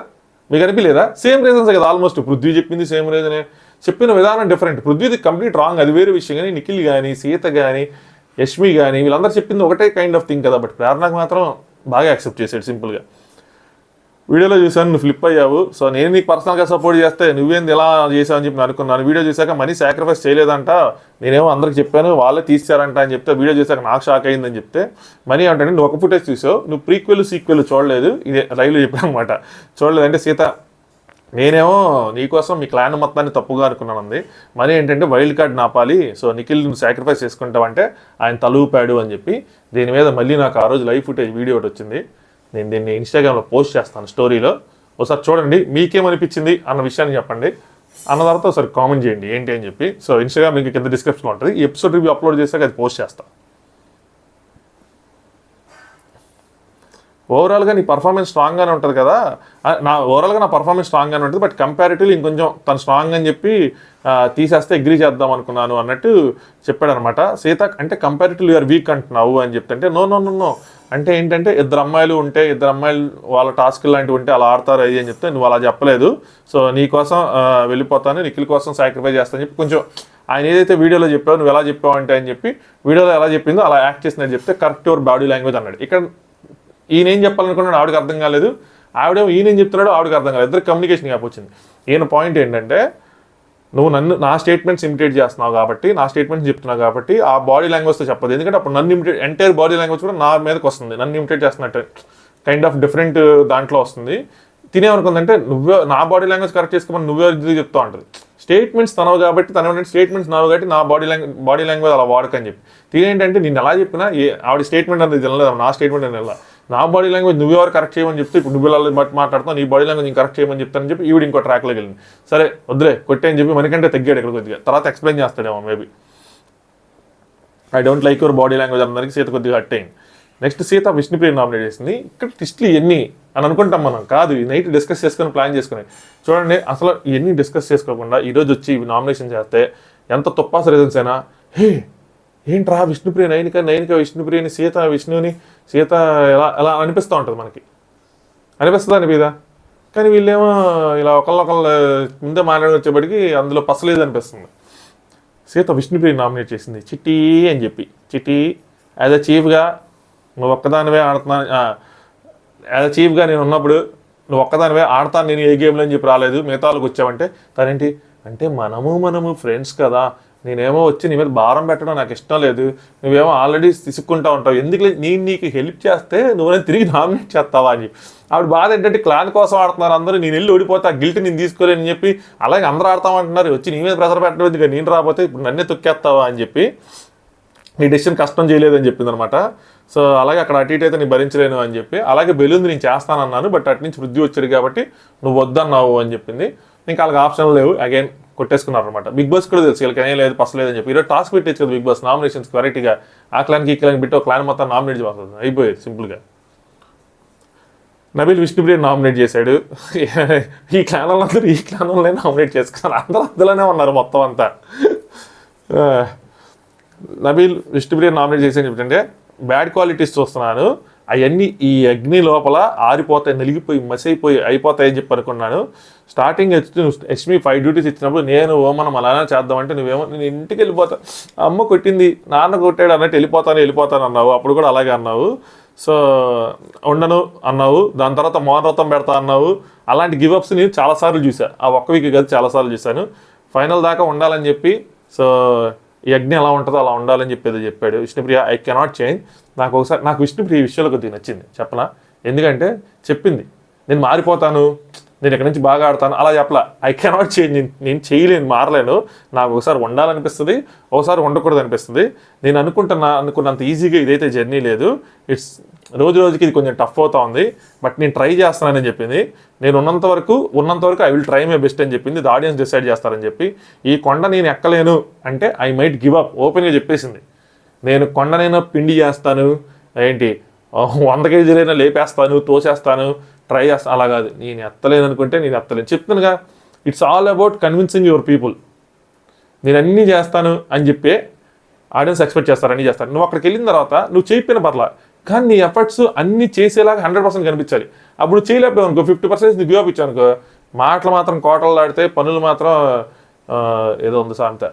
మీకు అనిపించలేదా? సేమ్ రీజన్స్ కదా ఆల్మోస్ట్, పృథ్వీ చెప్పింది సేమ్ రీజనే, చెప్పిన విధానం డిఫరెంట్. పృథ్వీది కంప్లీట్ రాంగ్, అది వేరే విషయం. కానీ నిఖిల్ కానీ సీత కానీ యష్మి కానీ వీళ్ళందరూ చెప్పింది ఒకటే కైండ్ ఆఫ్ థింగ్ కదా, బట్ ప్రేరణకు మాత్రం బాగా యాక్సెప్ట్ చేసాడు సింపుల్గా. వీడియోలో చూసాను నువ్వు ఫ్లిప్ అయ్యావు, సో నేను నీకు పర్సనల్గా సపోర్ట్ చేస్తే నువ్వేంది ఎలా చేసావు అని చెప్పి నేను అనుకున్నాను. వీడియో చూసాక మనీ సాక్రిఫైస్ చేయలేదంట, నేనేమో అందరికి చెప్పాను వాళ్ళే తీసారంట అని చెప్తే, వీడియో చూసాక నాకు షాక్ అయిందని చెప్తే మనీ అంటే నువ్వు ఒక ఫుటేజ్ చూసావు, నువ్వు ప్రీక్వెల్ సీక్వెల్ చూడలేదు, ఇదే రైలు చెప్పాను అనమాట. చూడలేదంటే సీత నేనేమో నీకోసం మీ క్లాన్ మొత్తాన్ని తప్పుగా అనుకున్నాను అంది. మనీ ఏంటంటే వైల్డ్ కార్డ్ నాపాలి, సో నిఖిల్ నువ్వు సాక్రిఫైస్ చేసుకుంటావంటే ఆయన తలూపాడు అని చెప్పి. దీని మీద మళ్ళీ నాకు ఆ రోజు లైవ్ ఫుటేజ్ వీడియో ఒకటి వచ్చింది, నేను దీన్ని ఇన్స్టాగ్రామ్లో పోస్ట్ చేస్తాను స్టోరీలో, ఒకసారి చూడండి మీకేమనిపించింది అన్న విషయాన్ని చెప్పండి, అన్న తర్వాత ఒకసారి కామెంట్ చేయండి ఏంటి అని చెప్పి. సో ఇన్స్టాగ్రామ్ మీకు కింద డిస్క్రిప్షన్లో ఉంటుంది, ఈ ఎపిసోడ్ రివ్యూ అప్లోడ్ చేశాక అది పోస్ట్ చేస్తాను. ఓవరాల్గా నీ పర్ఫార్మెన్స్ స్ట్రాంగ్గానే ఉంటుంది కదా, ఓవరాల్గా నా పర్ఫార్మెన్స్ స్ట్రాంగ్గానే ఉంటుంది, బట్ కంపారిటివ్లీ ఇంకొంచెం తను స్ట్రాంగ్ అని చెప్పి తీసేస్తే అగ్రీ చేద్దాం అనుకున్నాను అన్నట్టు చెప్పాడనమాట. సీత అంటే కంపారిటివ్లీ యూఆర్ వీక్ అంటున్నావు అని చెప్తుంటే నో అంటే ఏంటంటే ఇద్దరు అమ్మాయిలు వాళ్ళ టాస్క్ లాంటివి ఉంటే అలా ఆడతారు అది అని చెప్తే నువ్వు అలా చెప్పలేదు, సో నీ కోసం వెళ్ళిపోతాను, నిఖిల్ కోసం సాక్రిఫైస్ చేస్తాను చెప్పి కొంచెం ఆయన ఏదైతే వీడియోలో చెప్పావు నువ్వు ఎలా చెప్పావు అంటే అని చెప్పి వీడియోలో ఎలా చెప్పిందో అలా యాక్ట్ చేసినట్టు చెప్తే కరెక్ట్ యువర్ బాడీ లాంగ్వేజ్ అన్నాడు. ఇక్కడ ఈయన ఏం చెప్పాలనుకున్నాడు ఆవిడకి అర్థం కాలేదు, ఆవిడేమో ఈయన ఏం చెప్తున్నాడు ఆవిడకి అర్థం కాలేదు, ఇద్దరు కమ్యూనికేషన్ గ్యాప్ వచ్చింది. ఈయన పాయింట్ ఏంటంటే నువ్వు నా స్టేట్మెంట్స్ ఇమిటేట్ చేస్తున్నావు కాబట్టి, నా స్టేట్మెంట్స్ చెప్తున్నావు కాబట్టి ఆ బాడీ లాంగ్వేజ్తో చెప్పదు. ఎందుకంటే అప్పుడు నన్ను ఇమిటేట్ ఎంటైర్ బాడీ లాంగ్వేజ్ కూడా నా మీదకి వస్తుంది, నన్ను ఇమిటేట్ చేస్తున్నట్టు కైండ్ ఆఫ్ డిఫరెంట్ దాంట్లో వస్తుంది. తినేమనుకుందంటే నువ్వే నా బాడీ లాంగ్వేజ్ కరెక్ట్ చేసుకోమని నువ్వే చెప్తా ఉంటుంది. స్టేట్మెంట్స్ తనవు కాబట్టి స్టేట్మెంట్స్ నావు కాబట్టి నా బాడీ లాంగ్వేజ్ అలా వాడకని చెప్పి తినేంటంటే నేను ఎలా చెప్పినా ఆవిడ స్టేట్మెంట్ అనేది తినలేదు, నా స్టేట్మెంట్ అని వెళ్ళా. నా బాడీ లాంగ్వేజ్ నువ్వెవరు కరెక్ట్ చేయమని చెప్తే ఇప్పుడు నువ్వు ఇలా బట్టి మాట్లాడుతావు, నీ బాడీ లాంగ్వేజ్ నేను కరెక్ట్ చేయమని చెప్తానని చెప్పి ఈవిడ ఇంకో ట్రాక్లోకి వెళ్ళింది. సరే వద్దులే కొట్టే అని చెప్పి మనకంటే తగ్గాడు ఇక్కడ కొద్దిగా, తర్వాత ఎక్స్ప్లెయిన్ చేస్తాడేమో maybe. I don't like your body language అందరికి సీత కొద్దిగా హట్ అయింది. నెక్స్ట్ సీత విష్ణుప్రియ నామినేట్ చేసింది. ఇక్కడ ట్విస్ట్లు ఇవన్నీ అని అనుకుంటాం మనం, కాదు ఈ నైట్ డిస్కస్ చేసుకుని ప్లాన్ చేసుకుని. చూడండి అసలు ఇవన్నీ డిస్కస్ చేసుకోకుండా ఈరోజు వచ్చి నామినేషన్ చేస్తే ఎంత తుప్పాస రీజన్స్ అయినా, హే ఏంట్రా విష్ణుప్రియ నైనిక విష్ణుప్రియని సీత ఎలా ఎలా అనిపిస్తూ ఉంటుంది మనకి, అనిపిస్తుందా అనిపిదా? కానీ వీళ్ళేమో ఇలా ఒకళ్ళొకళ్ళు ముందే మాట్లాడి వచ్చేప్పటికి అందులో పసలేదు అనిపిస్తుంది. సీత విష్ణుప్రియ నామినేట్ చేసింది చిట్టి అని చెప్పి. చిట్టి యాజ్ అ చీఫ్గా నువ్వు ఒక్కదానివే ఆడుతున్నాను, యాజ్ అ చీఫ్గా నేను ఉన్నప్పుడు నువ్వు ఒక్కదానివే ఆడతాను నేను ఏ గేమ్లో అని చెప్పి రాలేదు, మిగతా వాళ్ళకి వచ్చావంటే తనేంటి అంటే మనము ఫ్రెండ్స్ కదా, నేనేమో వచ్చి నీ మీద భారం పెట్టడం నాకు ఇష్టం లేదు, నువ్వేమో ఆల్రెడీ తీసుకుంటా ఉంటావు, ఎందుకు నేను నీకు హెల్ప్ చేస్తే నువ్వు తిరిగి నామినేట్ చేస్తావా అని చెప్పి. ఆవిడ బాధ ఏంటంటే క్లాన్ కోసం ఆడుతున్నారు అందరూ, నేను వెళ్ళి ఓడిపోతే ఆ గిల్ట్ నేను తీసుకోలేని చెప్పి, అలాగే అందరూ ఆడతామంటున్నారు, వచ్చి నీ మీద ప్రెషర్ పెట్టడం ఎందుకు, నేను రాకపోతే ఇప్పుడు నన్నే తొక్కేస్తావా అని చెప్పి నీ డెసిషన్ కష్టం చేయలేదని చెప్పింది అనమాట. సో అలాగే అక్కడ అటు ఇటు అయితే నేను భరించలేను అని చెప్పి, అలాగే బెలూన్ నేను చేస్తానన్నాను బట్ అటు నుంచి వృద్ధి వచ్చాడు కాబట్టి నువ్వు వద్దన్నావు అని చెప్పింది. ఇంకా వాళ్ళకి ఆప్షన్ లేవు, అగైన్ కొట్టేసుకున్నారు అనమాట. బిగ్ బాస్ కూడా తెలుసు వీళ్ళకి ఏం లేదు పసలేదని చెప్పి. ఈరోజు టాస్క్ పెట్టేచ్చు కదా బిగ్ బాస్ నామినేషన్స్ వెరైటీగా, ఆ క్లాన్కి ఈ క్లాన్ బిట్టి ఒక క్లాన్ మొత్తం నామినేట్ చేస్తుంది, అయిపోయేది సింపుల్గా. నబీల్ విష్ణుప్రియ నామినేట్ చేశాడు. ఈ క్లాన్ వాళ్ళందరూ ఈ క్లాన్ వాళ్ళనే నామినేట్ చేసుకున్నారు, అందరూ అందులోనే ఉన్నారు మొత్తం అంతా. నబీల్ విష్ణుప్రియ నామినేట్ చేసి చెప్తుంటే బ్యాడ్ క్వాలిటీస్ చూస్తున్నాను, అవన్నీ ఈ అగ్ని లోపల ఆరిపోతాయి, నలిగిపోయి మసైపోయి అయిపోతాయని చెప్పి అనుకున్నాను. స్టార్టింగ్ హెచ్మి 5 డ్యూటీస్ ఇచ్చినప్పుడు నేను మనం అలానే చేద్దామంటే నువ్వేమో నేను ఇంటికి వెళ్ళిపోతా, అమ్మ కొట్టింది నాన్న కొట్టాడు అన్నట్టు వెళ్ళిపోతాను అన్నావు, అప్పుడు కూడా అలాగే అన్నావు. సో ఉండను అన్నావు, దాని తర్వాత మౌనవ్రతం పెడతా అన్నావు. అలాంటి గివప్స్ నేను చాలాసార్లు చూసాను, ఆ ఒక్క వీక్ కాదు చాలాసార్లు చూశాను. ఫైనల్ దాకా ఉండాలని చెప్పి, సో ఈ అగ్ని ఎలా ఉంటుందో అలా ఉండాలని చెప్పాడు విష్ణుప్రియ. I cannot change. నాకు విష్ణుప్రియ ఈ విషయంలో కొద్దిగా నచ్చింది చెప్పనా, ఎందుకంటే చెప్పింది నేను మారిపోతాను, నేను ఇక్కడి నుంచి బాగా ఆడతాను అలా చెప్పలా. ఐ కెనాట్ చేంజ్, నేను చేయలేను, మారలేను, నాకు ఒకసారి ఉండాలనిపిస్తుంది, ఒకసారి ఉండకూడదు అనిపిస్తుంది. నేను అనుకున్నంత ఈజీగా ఇదైతే జర్నీ లేదు, ఇట్స్ రోజుకి ఇది కొంచెం టఫ్ అవుతా ఉంది, బట్ నేను ట్రై చేస్తానని చెప్పింది. నేను ఉన్నంత వరకు I will try my best అని చెప్పింది. ది ఆడియన్స్ డిసైడ్ చేస్తారని చెప్పి. ఈ కొండ నేను ఎక్కలేను అంటే ఐ మైట్ గివ్ అప్ ఓపెన్గా చెప్పేసింది. నేను కొండనైనా పిండి చేస్తాను, ఏంటి 100 కేజీలైనా లేపేస్తాను, తోసేస్తాను, ట్రై చేస్తాను, అలా కాదు. నేను ఎత్తలేను అనుకుంటే నేను ఎత్తలేను చెప్తున్నానుగా. It's all about convincing your people. నేను అన్నీ చేస్తాను అని చెప్పి ఆడియన్స్ ఎక్స్పెక్ట్ చేస్తారు, అన్నీ చేస్తారు. నువ్వు అక్కడికి వెళ్ళిన తర్వాత నువ్వు చెప్పిన పర్లా, కానీ నీ ఎఫర్ట్స్ అన్నీ చేసేలాగా 100% కనిపించాలి. అప్పుడు చేయలేకపోయావు అనుకో, 50% నీకు గివ్ అప్ ఇచ్చావు అనుకో, మాటలు మాత్రం కోటలు దాడితే పనులు మాత్రం ఏదో ఉంది సాంత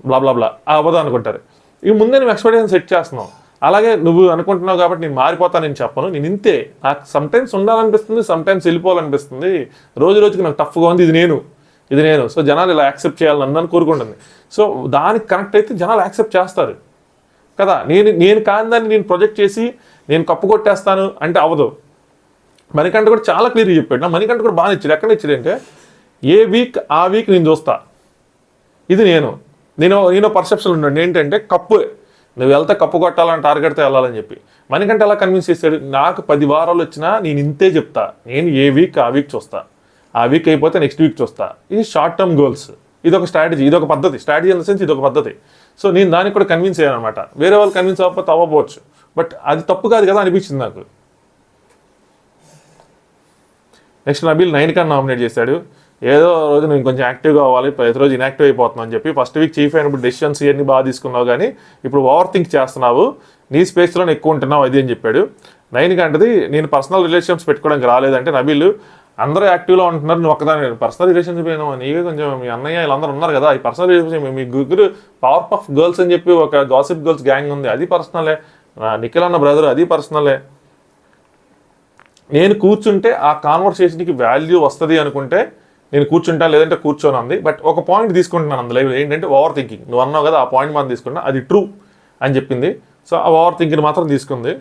బ్లా అవ్వదు అనుకుంటారు. ఇక ముందే నువ్వు ఎక్స్పెక్టేషన్ సెట్ చేస్తున్నావు. అలాగే నువ్వు అనుకుంటున్నావు కాబట్టి నేను మారిపోతానని చెప్పను, నేను ఇంతే. నాకు సమ్టైమ్స్ ఉండాలనిపిస్తుంది, సమ్టైమ్స్ వెళ్ళిపోవాలనిపిస్తుంది, రోజుకి నాకు టఫ్గా ఉంది, ఇది నేను. సో జనాలు ఇలా యాక్సెప్ట్ చేయాలని నన్ను కోరుకుంటుంది. సో దానికి కనెక్ట్ అయితే జనాలు యాక్సెప్ట్ చేస్తారు కదా. నేను కాని దాన్ని నేను ప్రొజెక్ట్ చేసి నేను కప్పు కొట్టేస్తాను అంటే అవ్వదు. మణికంఠ కూడా చాలా క్లియర్గా చెప్పాడు. మణికంఠ కూడా బాగా ఇచ్చాడు. ఎక్కడ ఇచ్చాడు అంటే ఏ వీక్ ఆ వీక్ నేను చూస్తా, ఇది నేను పర్సెప్షన్ ఉన్నాడు ఏంటంటే కప్పు, నువ్వు వెళ్తే కప్పు కొట్టాలని టార్గెట్తో వెళ్ళాలని చెప్పి. మనకంటే ఎలా కన్విన్స్ చేశాడు, నాకు 10 వారాలు వచ్చినా నేను ఇంతే చెప్తా, నేను ఏ వీక్ ఆ వీక్ చూస్తా, ఆ వీక్ అయిపోతే నెక్స్ట్ వీక్ చూస్తా. ఇది షార్ట్ టర్మ్ గోల్స్, ఇదొక స్ట్రాటజీ, ఇదొక పద్ధతి. స్ట్రాటజీ ఇన్ ద సెన్స్ ఇదొక పద్ధతి. సో నేను దానికి కూడా కన్విన్స్ అయ్యాను అనమాట. వేరే వాళ్ళు కన్విన్స్ అవ్వకపోవచ్చు, బట్ అది తప్పు కాదు కదా అనిపించింది నాకు. నెక్స్ట్ నబీల్ నైనికాని నామినేట్ చేశాడు. ఏదో రోజు నేను కొంచెం యాక్టివ్గా అవ్వాలి, ప్రతిరోజు ఇన్యాక్టివ్ అయిపోతున్నావు అని చెప్పి. ఫస్ట్ వీక్ చీఫ్ అయినప్పుడు డెసిషన్స్ ఇవన్నీ బాగా తీసుకున్నావు, కానీ ఇప్పుడు ఓవర్ థింక్ చేస్తున్నావు, నీ స్పేస్లో ఎక్కువ ఉంటున్నావు అది అని చెప్పాడు. నైనిక అంటది నేను పర్సనల్ రిలేషన్స్ పెట్టుకోవడానికి రాలేదంటే, నబీల్ అందరూ యాక్టివ్లో ఉంటున్నారు, నువ్వు ఒక్కదాని పర్సనల్ రిలేషన్షిప్ అయినా నీకే కొంచెం మీ అన్నయ్య వీళ్ళందరూ ఉన్నారు కదా, ఈ పర్సనల్ రిలేషన్షిప్ మీ గుగ్గురు పవర్ పఫ్ గర్ల్స్ అని చెప్పి ఒక గాసిప్ గర్ల్స్ గ్యాంగ్ ఉంది, అది పర్సనలే. నిఖిల్ అన్న బ్రదర్ అది పర్సనలే. నేను కూర్చుంటే ఆ కాన్వర్సేషన్కి వాల్యూ వస్తుంది అనుకుంటే నేను కూర్చుంటా లేదంటే కూర్చొని అంది. బట్ ఒక పాయింట్ తీసుకుంటున్నాను అందులో ఏంటంటే ఓవర్ థింకింగ్. నువ్వు అన్నావు కదా, ఆ పాయింట్ మనం తీసుకున్నా, అది ట్రూ అని చెప్పింది. సో ఆ ఓవర్ థింకింగ్ మాత్రం తీసుకుంది.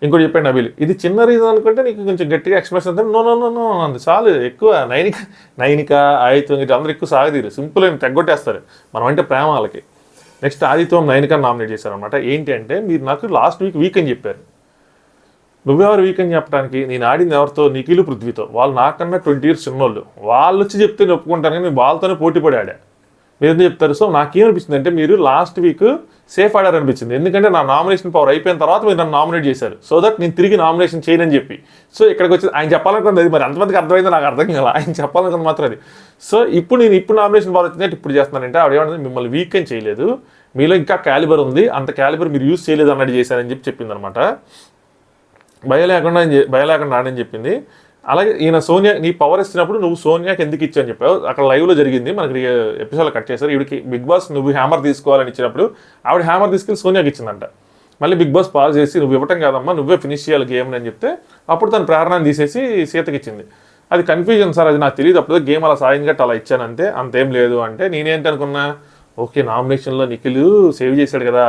ఇంకోటి చెప్పాడు నబీల్, ఇది చిన్న రీజన్ అనుకుంటే నీకు కొంచెం గట్టిగా ఎక్స్ప్రెషన్ అంటే నో నో నో నో అంది. చాలు. ఎక్కువ నైనిక ఆదిత్యం ఇట్లా అందరూ ఎక్కువ సాగదీరు, సింపుల్ అని తెగ్గొట్టేస్తారు మనం అంటే ప్రేమ వాళ్ళకి. నెక్స్ట్ ఆదిత్యం నైనిక నామినేట్ చేశారనమాట. ఏంటి అంటే, మీరు నాకు లాస్ట్ వీక్ అని చెప్పారు. నువ్వెవరు వీక్ అని చెప్పడానికి? నేను ఆడింది ఎవరితో? నిఖిల్, పృథ్వీతో. వాళ్ళు నాకన్నా 20 years చిన్నోళ్ళు. వాళ్ళు వచ్చి చెప్తే నేను ఒప్పుకుంటాను, కానీ వాళ్ళతోనే పోటీ ఆడా. మీరు ఎందుకు చెప్తారు? సో నాకేమనిపించింది అంటే, మీరు లాస్ట్ వీక్ సేఫ్ ఆడారనిపించింది. ఎందుకంటే నా నామినేషన్ పవర్ అయిపోయిన తర్వాత మీరు నన్ను నామినేట్ చేశారు, సో దట్ నేను తిరిగి నామినేషన్ చేయనని చెప్పి. సో ఇక్కడికి వచ్చి ఆయన చెప్పాలనుకుంది అది, మరి అంతమందికి అర్థమైందో నాకు అర్థం కాదు. ఆయన చెప్పాలనుకుంది మాత్రం అది. సో ఇప్పుడు నామినేషన్ పవర్ వచ్చిందంటే ఇప్పుడు చేస్తున్నానంటే ఆవిడ ఏమన్నది, మిమ్మల్ని వీక్ అని చేయలేదు, మీలో ఇంకా క్యాలిబర్ ఉంది, అంత క్యాలిబర్ మీరు యూజ్ చేయలేదు అన్నట్టు చేశారని చెప్పింది అనమాట. భయం లేకుండా ఆడని చెప్పింది. అలాగే ఈయన సోనియా, నీ పవర్ ఇచ్చినప్పుడు నువ్వు సోనియాకి ఎందుకు ఇచ్చావు అని చెప్పావు. అక్కడ లైవ్లో జరిగింది, మనకి ఎపిసోడ్లో కట్ చేశారు. ఈవిడికి బిగ్ బాస్ నువ్వు హ్యామర్ తీసుకోవాలని ఇచ్చినప్పుడు ఆవిడ హ్యామర్ తీసుకెళ్ళి సోనియాకి ఇచ్చిందంట. మళ్ళీ బిగ్ బాస్ పాజ్ చేసి, నువ్వు ఇవ్వటం కాదమ్మా, నువ్వే ఫినిష్ చేయాలి గేమ్ అని చెప్తే అప్పుడు తను ప్రేరణను తీసేసి సీతకి ఇచ్చింది. అది కన్ఫ్యూజన్ సార్, అది నాకు తెలియదు. అప్పుడు గేమ్ అలా సాయం గట్టి అలా ఇచ్చాను అంతే, అంతేం లేదు అంటే. నేనేంటి అనుకున్నా, ఓకే నామినేషన్లో నిఖిల్ సేవ్ చేశాడు కదా,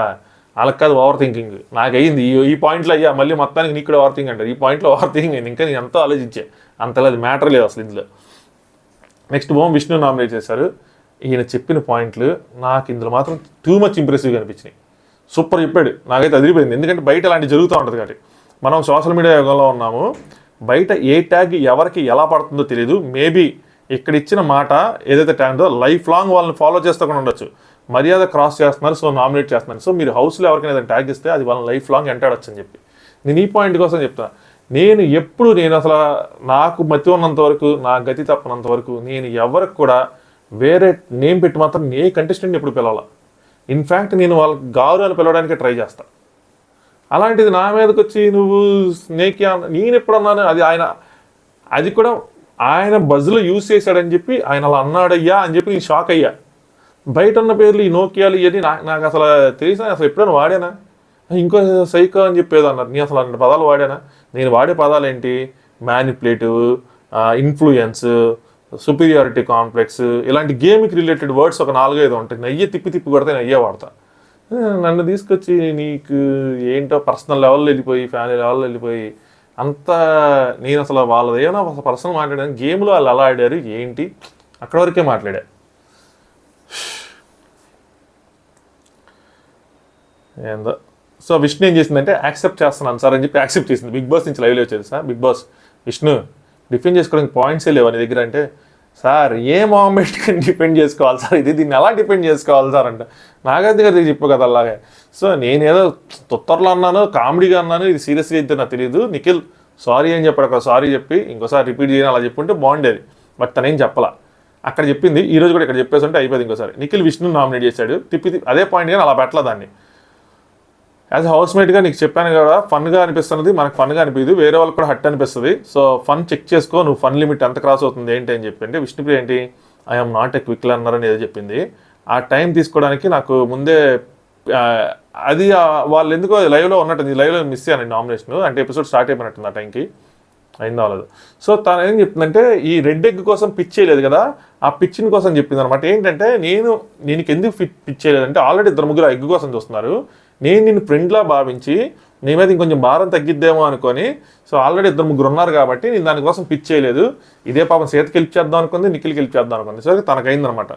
వాళ్ళకి కాదు ఓవర్ థింకింగ్, నాకు అయ్యింది ఈ పాయింట్లో అయ్యా, మళ్ళీ మొత్తానికి నీకు కూడా ఓవర్ థింకింగ్ అంటారు. ఈ పాయింట్లో ఓవర్ థింకింగ్ అయింది, ఇంకా నేను ఎంతో ఆలోచించే, అంతలా అది మ్యాటర్ లేదు అసలు ఇందులో. నెక్స్ట్ ఓం విష్ణు నామినేట్ చేశారు. ఈయన చెప్పిన పాయింట్లు నాకు ఇందులో మాత్రం టూ మచ్ ఇంప్రెసివ్గా అనిపించినాయి. సూపర్ చెప్పాడు, నాకైతే అదిరిపోయింది. ఎందుకంటే బయట అలాంటి జరుగుతూ ఉంటుంది కాబట్టి. మనం సోషల్ మీడియా యుగంలో ఉన్నాము, బయట ఏ ట్యాగ్ ఎవరికి ఎలా పడుతుందో తెలియదు. మేబీ ఇక్కడ ఇచ్చిన మాట ఏదైతే ట్యాగ్దో లైఫ్ లాంగ్ వాళ్ళని ఫాలో చేస్తూ కూడా ఉండొచ్చు. మర్యాద క్రాస్ చేస్తున్నారు, సో నామినేట్ చేస్తున్నారు. సో మీరు హౌస్లో ఎవరికైనా ఏదైనా ట్యాగ్ ఇస్తే అది వాళ్ళని లైఫ్ లాంగ్ ఎంటాడొచ్చు అని చెప్పి నేను ఈ పాయింట్ కోసం చెప్తాను. నేను అసలు నాకు మతి ఉన్నంత వరకు, నా గతి తప్పనంత వరకు నేను ఎవరికి కూడా వేరే నేమ్ పెట్టి మాత్రం ఏ కంటెస్టెంట్ ఎప్పుడు పిలవాలా. ఇన్ఫ్యాక్ట్ నేను వాళ్ళకి గారు పిలవడానికి ట్రై చేస్తాను. అలాంటిది నా మీదకి వచ్చి నువ్వు స్నేక్ నేను ఎప్పుడన్నాను, అది కూడా ఆయన బజ్లో యూజ్ చేశాడని చెప్పి ఆయన అలా అన్నాడయ్యా అని చెప్పి నేను షాక్ అయ్యా. బయట ఉన్న పేర్లు ఈ నోకియాలు ఇవన్నీ నాకు అసలు తెలిసిన, అసలు ఎప్పుడైనా వాడానా? ఇంకో సైకో అని చెప్పేది అన్నారు. నేను అసలు అన్న పదాలు వాడానా? నేను వాడే పదాలు ఏంటి? మ్యానిపులేటివ్, ఇన్ఫ్లుయెన్స్, సుపీరియారిటీ కాంప్లెక్స్, ఇలాంటి గేమ్కి రిలేటెడ్ వర్డ్స్ ఒక 4-5 ఉంటాయి. నయ్యే తిప్పి కొడితే నేను అయ్యే వాడతా. నన్ను తీసుకొచ్చి నీకు ఏంటో పర్సనల్ లెవెల్లో వెళ్ళిపోయి, ఫ్యామిలీ లెవెల్లో వెళ్ళిపోయి, అంతా నేను అసలు వాళ్ళది ఏమైనా పర్సనల్ మాట్లాడాను. గేమ్లో వాళ్ళు అలా ఆడారు ఏంటి, అక్కడ వరకే మాట్లాడా. ఏందో. సో విష్ణు ఏం చేసిందంటే, యాక్సెప్ట్ చేస్తున్నాను సార్ అని చెప్పి యాక్సెప్ట్ చేసింది. బిగ్ బాస్ నుంచి లైవ్లో వచ్చేది, sir big boss Vishnu defend చేసుకోవడానికి పాయింట్సే లేవు నీ దగ్గర అంటే, సార్ ఏ మొమెంట్కి డిపెండ్ చేసుకోవాలి సార్, దీన్ని ఎలా డిపెండ్ చేసుకోవాలి సార్ అంటే, నాగైతే గారు చెప్పు కదా అలాగే. సో నేనేదో తొత్తరలో అన్నాను, కామెడీగా అన్నాను, ఇది సీరియస్గా అయితే నాకు తెలియదు. నిఖిల్ సారీ అని చెప్పాడు, అక్కడ సారీ చెప్పి ఇంకోసారి రిపీట్ చేయని అలా చెప్పుంటే బాగుండేది. బట్ తనేం చెప్పాల, అక్కడ చెప్పింది. ఈ రోజు కూడా ఇక్కడ చెప్పేసి ఉంటే అయిపోయింది. ఇంకోసారి నిఖిల్ విష్ణు నామినేట్ చేశాడు, తిప్పి అదే పాయింట్ కానీ అలా పెట్టలా దాన్ని. యాజ్ హౌస్మేట్గా నీకు చెప్పాను కదా, ఫన్గా అనిపిస్తున్నది మనకు ఫన్గా అనిపించదు, వేరే వాళ్ళకి కూడా హట్ అనిపిస్తుంది. సో ఫన్ చెక్ చేసుకో, నువ్వు ఫన్ లిమిట్ ఎంత క్రాస్ అవుతుంది ఏంటి అని చెప్పింది. విష్ణుప్రియ ఏంటి, I'm not a quick learner అని ఏదో చెప్పింది. ఆ టైం తీసుకోవడానికి నాకు ముందే అది వాళ్ళు ఎందుకో లైవ్లో ఉన్నట్టుంది, లైవ్లో మిస్ అయ్యాను నామినేషన్, అంటే ఎపిసోడ్ స్టార్ట్ అయిపోయినట్టుంది ఆ టైంకి, అయిందో అవ్వలేదు. సో తను ఏం చెప్తుందంటే, ఈ రెడ్ ఎగ్ కోసం పిచ్ చేయలేదు కదా, ఆ పిచ్చిన కోసం చెప్పింది అనమాట. ఏంటంటే నేను ఎందుకు పిచ్ చేయలేదంటే, ఆల్రెడీ 2-3 ఎగ్ కోసం చూస్తున్నారు, నేను నిన్ను ఫ్రెండ్లా భావించి నీ మీద ఇంకొంచెం భారం తగ్గిద్దేమో అనుకొని, సో ఆల్రెడీ 2-3 ఉన్నారు కాబట్టి నేను దానికోసం పిచ్ చేయలేదు. ఇదే పాపం సీతకి హెల్ప్ చేద్దాం అనుకుంది, నిఖిల్కి హెల్ప్ చేద్దాం అనుకుంది. సో తనకైందనమాట.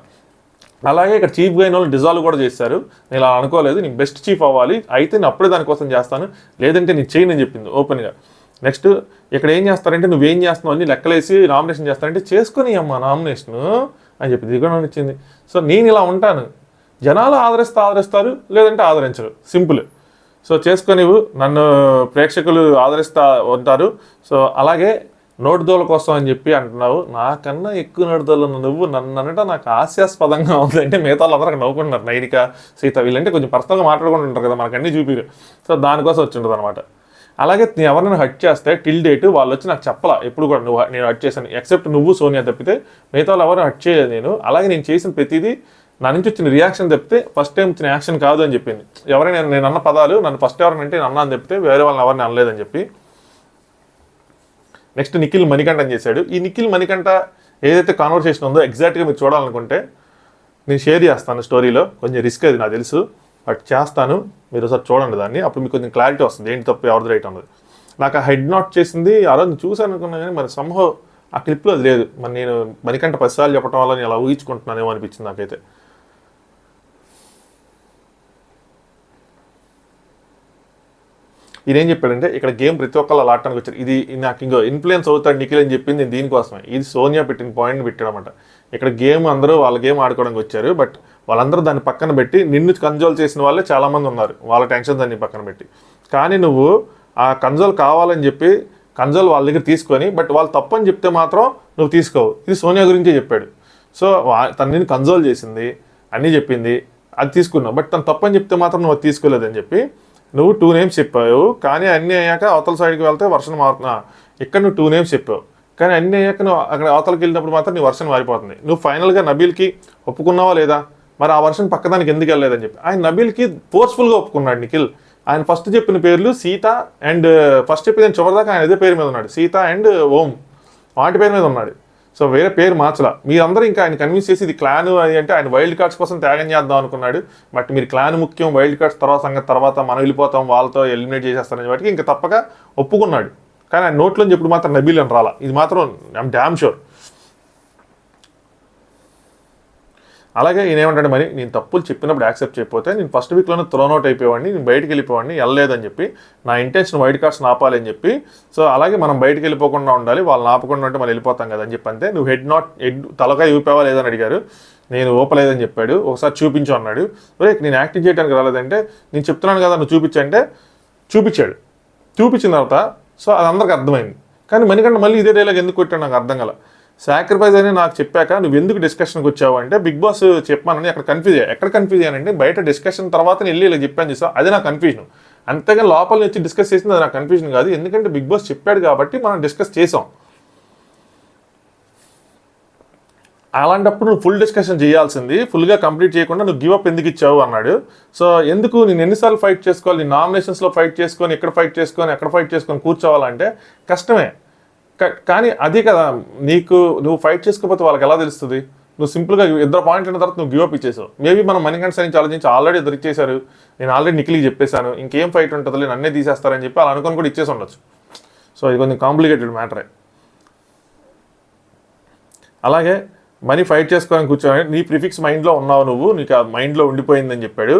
అలాగే ఇక్కడ చీఫ్గా అయిన వాళ్ళు డిజాల్వ్ కూడా చేశారు. నేను అలా అనుకోలేదు, నీకు బెస్ట్ చీఫ్ అవ్వాలి, అయితే నేను అప్పుడే దానికోసం చేస్తాను, లేదంటే నేను చేయనని చెప్పింది ఓపెన్గా. నెక్స్ట్ ఇక్కడ ఏం చేస్తారంటే, నువ్వేం చేస్తున్నావు అని లెక్కలేసి నామినేషన్ చేస్తారంటే, చేసుకొని అమ్మా నామినేషను అని చెప్పింది. ఇది కూడా ఇచ్చింది. సో నేను ఇలా ఉంటాను, జనాలు ఆదరిస్తారు, లేదంటే ఆదరించరు, సింపుల్. సో చేసుకొని నన్ను ప్రేక్షకులు ఆదరిస్తూ ఉంటారు. సో అలాగే నోటిదోల కోసం అని చెప్పి అంటున్నావు, నాకన్నా ఎక్కువ నోటిదోలు నువ్వు నన్ను అనట నాకు హాస్యాస్పదంగా ఉంది అంటే, మిగతా వాళ్ళందరూ అక్కడ నవ్వుకుంటున్నారు. నైనిక, సీత వీళ్ళంటే కొంచెం పర్సనల్గా మాట్లాడుకుంటుంటారు కదా, మనకు అన్నీ చూపిరు. సో దానికోసం వచ్చి ఉంటుంది అనమాట. అలాగే ఎవరైనా హట్ చేస్తే టిల్ డేట్ వాళ్ళు వచ్చి నాకు చెప్పలా ఎప్పుడు కూడా, నేను హట్ చేశాను ఎక్సెప్ట్ నువ్వు సోనియా తప్పితే మిగతా వాళ్ళు ఎవరైనా హట్ చేయలేదు నేను. అలాగే నేను చేసిన ప్రతిదీ నా నుంచి వచ్చిన రియాక్షన్ తప్పితే ఫస్ట్ టైం వచ్చిన యాక్షన్ కాదు అని చెప్పింది. ఎవరైనా నేను అన్న పదాలు నన్ను ఫస్ట్ ఎవరైనా అంటే నేను అన్నా అని చెప్తే వేరే వాళ్ళని ఎవరిని అనలేదని చెప్పి. నెక్స్ట్ నిఖిల్ మణికంఠన్ చేశాడు. ఈ నిఖిల్ మణికంఠ ఏదైతే కాన్వర్సేషన్ ఉందో ఎగ్జాక్ట్గా మీరు చూడాలనుకుంటే నేను షేర్ చేస్తాను స్టోరీలో. కొంచెం రిస్క్ అది నాకు తెలుసు, బట్ చేస్తాను, మీరు ఒకసారి చూడండి దాన్ని, అప్పుడు మీకు కొంచెం క్లారిటీ వస్తుంది ఏంటి తప్పు ఎవరిది రైట్ అన్నది. నాకు ఆ హెడ్ నాట్ చేసింది ఆ రోజు చూశాను అనుకున్నా, కానీ మరి సంభవ్ ఆ క్లిప్లో అది లేదు. మరి నేను మణికంఠ 10 సార్లు చెప్పడం వల్ల నేను అలా ఊహించుకుంటున్నానేమో అనిపించింది నాకైతే. ఈయన ఏం చెప్పాడంటే ఇక్కడ గేమ్ ప్రతి ఒక్కళ్ళు అలా ఆడటానికి వచ్చారు, ఇది నాకు ఇంకో ఇన్ఫ్లుయెన్స్ అవుతాడు నిఖిల్ అని చెప్పింది నేను దీనికోసమే. ఇది సోనియా పెట్టిన పాయింట్ పెట్టాడనమాట. ఇక్కడ గేమ్ అందరూ వాళ్ళ గేమ్ ఆడుకోవడానికి వచ్చారు, బట్ వాళ్ళందరూ దాన్ని పక్కన పెట్టి నిన్ను కన్జోల్ చేసిన వాళ్ళే చాలామంది ఉన్నారు, వాళ్ళ టెన్షన్ దాన్ని పక్కన పెట్టి. కానీ నువ్వు ఆ కన్జోల్ కావాలని చెప్పి కన్జోల్ వాళ్ళ దగ్గర తీసుకొని, బట్ వాళ్ళు తప్పని చెప్తే మాత్రం నువ్వు తీసుకోవు. ఇది సోనియా గురించే చెప్పాడు. సో తను నేను కన్జోల్ చేసింది అన్నీ చెప్పింది, అది తీసుకున్నావు, బట్ తను తప్పని చెప్తే మాత్రం నువ్వు అది తీసుకోలేదని చెప్పి నువ్వు 2 నేమ్స్ చెప్పావు. కానీ అన్నీ అయ్యాక అవతల సైడ్కి వెళ్తే వర్షన్ మారుతున్నా. ఇక్కడ నువ్వు 2 నేమ్స్ చెప్పావు, కానీ అన్నీ అయ్యాక నువ్వు అక్కడ అవతలకి వెళ్ళినప్పుడు మాత్రం నీ వర్షన్ మారిపోతుంది. నువ్వు ఫైనల్గా నబీల్కి ఒప్పుకున్నావా లేదా, మరి ఆ వర్షన్ పక్కదానికి ఎందుకు వెళ్ళలేదని చెప్పి ఆయన నబీల్కి ఫోర్స్ఫుల్గా ఒప్పుకున్నాడు నిఖిల్. ఆయన ఫస్ట్ చెప్పిన పేర్లు సీత అండ్ ఫస్ట్ చెప్పిన చివరిదాకా ఆయన అదే పేరు మీద ఉన్నాడు, సీత అండ్ ఓం, వాటి పేరు మీద ఉన్నాడు. సో వేరే పేరు మార్చలా. మీరందరూ ఇంకా ఆయన కన్విన్స్ చేసి ఇది క్లాన్ అది అంటే ఆయన వైల్డ్ కార్డ్స్ కోసం త్యాగం చేద్దాం అనుకున్నాడు. బట్ మీరు క్లాన్ ముఖ్యం, వైల్డ్ కార్డ్స్ తర్వాత సంగతి తర్వాత మనం వెళ్ళిపోతాం వాళ్ళతో ఎలిమినేట్ చేసేస్తారని వాటికి ఇంకా తప్పక ఒప్పుకున్నాడు. కానీ ఆయన నోట్లో చెప్పుడు మాత్రం నబీల్ అని రాలా, ఇది మాత్రం ఐమ్ డ్యామ్ షూర్. అలాగే ఈయన ఏమంటాడు, మరి నేను తప్పులు చెప్పినప్పుడు యాక్సెప్ట్ చేయకపోతే నేను ఫస్ట్ వీక్లోనే త్రోనౌట్ అయిపోయేవాడిని, నేను బయటికి వెళ్ళిపోవాడిని, వెళ్ళలేదని చెప్పి నా ఇంటెన్షన్ వైల్డ్ కార్డ్స్ ఆపాలి అని చెప్పి. సో అలాగే మనం బయటికి వెళ్ళిపోకుండా ఉండాలి, వాళ్ళని ఆపకుండా ఉంటే మనం వెళ్ళిపోతాం కదా అని చెప్పి. అంతే నువ్వు హెడ్ తలకాయ ఊపావా లేదని అడిగారు, నేను ఊపలేదని చెప్పాడు. ఒకసారి చూపించు అన్నాడు. ఒరే నేను యాక్టింగ్ చేయడానికి రాలేదంటే నేను చెప్తున్నాను కదా నువ్వు చూపించంటే చూపించాడు. చూపించిన తర్వాత సో అది అందరికి అర్థమైంది. కానీ మణికంఠ మళ్ళీ ఇదే డైలాగ్ ఎందుకు కొట్టాడు నాకు అర్థం కల. సాక్రిఫైస్ అని నాకు చెప్పాక నువ్వు ఎందుకు డిస్కషన్కి వచ్చావు అంటే బిగ్ బాస్ చెప్పానని అక్కడ కన్ఫ్యూజ్ అయ్యా. ఎక్కడ కన్ఫ్యూజ్ అయ్యానంటే బయట డిస్కషన్ తర్వాత వెళ్ళి ఇలా చెప్పాను చేసా, అది నా కన్ఫ్యూజన్. అంతేగాని లోపల నుంచి డిస్కస్ చేసింది అది నా కన్ఫ్యూజన్ కాదు. ఎందుకంటే బిగ్ బాస్ చెప్పాడు కాబట్టి మనం డిస్కస్ చేసాం. అలాంటప్పుడు నువ్వు ఫుల్ డిస్కషన్ చేయాల్సింది, ఫుల్గా కంప్లీట్ చేయకుండా నువ్వు గివ్ అప్ ఎందుకు ఇచ్చావు అన్నాడు. సో ఎందుకు నేను ఎన్నిసార్లు ఫైట్ చేసుకోవాలి, నేను నామినేషన్స్లో ఫైట్ చేసుకొని ఎక్కడ ఫైట్ చేసుకొని ఎక్కడ ఫైట్ చేసుకొని కూర్చోవాలంటే కష్టమే. కానీ అదే కదా నువ్వు ఫైట్ చేసుకోకపోతే వాళ్ళకి ఎలా తెలుస్తుంది. నువ్వు సింపుల్గా 2 పాయింట్లు అయిన తర్వాత నువ్వు గివ్ అప్ ఇచ్చేసావు. మేబీ మనం మణికంఠ నుంచి ఆలోచించి ఆల్రెడీ 2 ఇచ్చేశారు, నేను ఆల్రెడీ నిఖిల్కి చెప్పేశాను, ఇంకేం ఫైట్ ఉంటుందో నన్నే తీసేస్తారని చెప్పి అలా అనుకొని కూడా ఇచ్చేసి ఉండొచ్చు. సో ఇది కొంచెం కాంప్లికేటెడ్ మ్యాటరే. అలాగే మనీ ఫైట్ చేసుకోవాలని కూర్చోని నీ ప్రిఫిక్స్ మైండ్లో ఉన్నావు, నువ్వు నీకు ఆ మైండ్లో ఉండిపోయిందని చెప్పాడు.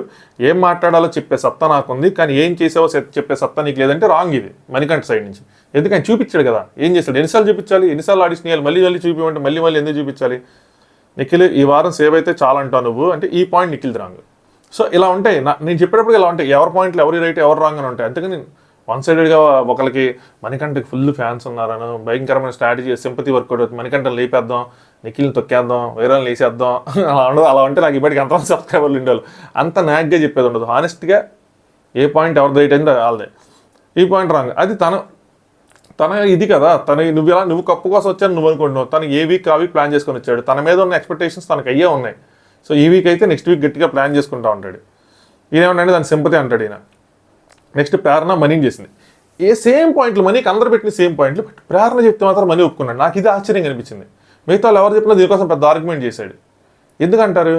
ఏం మాట్లాడాలో చెప్పే సత్తా నాకుంది, కానీ ఏం చేసావో చెప్పే సత్తా నీకు లేదంటే రాంగ్ ఇది మణికంఠ సైడ్ నుంచి. ఎందుకని చూపించాడు కదా, ఏం చేస్తాడు, ఎన్నిసార్లు చూపించాలి, ఎన్నిసార్లు ఆడిషన్ చేయాలి, మళ్ళీ చూపించమంటే మళ్ళీ ఎందుకు చూపించాలి. నిఖిల్ ఈ వారం సేవ్ అయితే చాలా అంటావు నువ్వు అంటే ఈ పాయింట్ నిఖిల్ది రాంగ్. సో ఇలా ఉంటాయి నేను చెప్పేటప్పుడు ఇలా ఉంటాయి, ఎవరి పాయింట్లు ఎవరి రైట్ ఎవరు రాంగ్ అని ఉంటాయి. అంతేకాని వన్ సైడెడ్గా ఒకరికి మణికంఠకి ఫుల్ ఫ్యాన్స్ ఉన్నారని భయంకరమైన స్ట్రాటజీ సింపతి వర్కౌట్ అవుతుంది, మణికంఠని లేపేద్దాం, నిఖిల్ని తొక్కేద్దాం, వేరే వేసేద్దాం అలా ఉండదు. అలా ఉంటే నాకు ఇప్పటికి ఎంతమంది సబ్స్క్రైబర్లు ఉండేవాళ్ళు. అంత నాగ్గా చెప్పేది ఉండదు. హానెస్ట్గా ఏ పాయింట్ ఎవరిది రైట్ అయింది వాళ్ళదే, ఈ పాయింట్ రాంగ్. అది తన ఇది కదా, నువ్వు కప్పు కోసం వచ్చాను నువ్వు అనుకుంటున్నావు. తను ఏ వీక్ ఆ వీక్ ప్లాన్ చేసుకొని వచ్చాడు, తన మీద ఉన్న ఎక్స్పెక్టేషన్స్ తనకు అయ్యే ఉన్నాయి. సో ఈ వీక్ అయితే నెక్స్ట్ వీక్ గట్టిగా ప్లాన్ చేసుకుంటూ ఉంటాడు. ఈయన ఏమంటే దాని సింపతి అంటాడు ఈయన. నెక్స్ట్ ప్రేరణ మనీని చేసింది, సేమ్ పాయింట్లు మనీకి అందరు పెట్టిన సేమ్ పాయింట్లు, బట్ ప్రేరణ చెప్తే మాత్రం మనీ ఒప్పుకున్నాడు. నాకు ఇది ఆశ్చర్యంగా అనిపించింది. మిగతా వాళ్ళు ఎవరు చెప్పినా దీనికోసం పెద్ద ఆర్గ్యుమెంట్ చేశాడు. ఎందుకంటారు,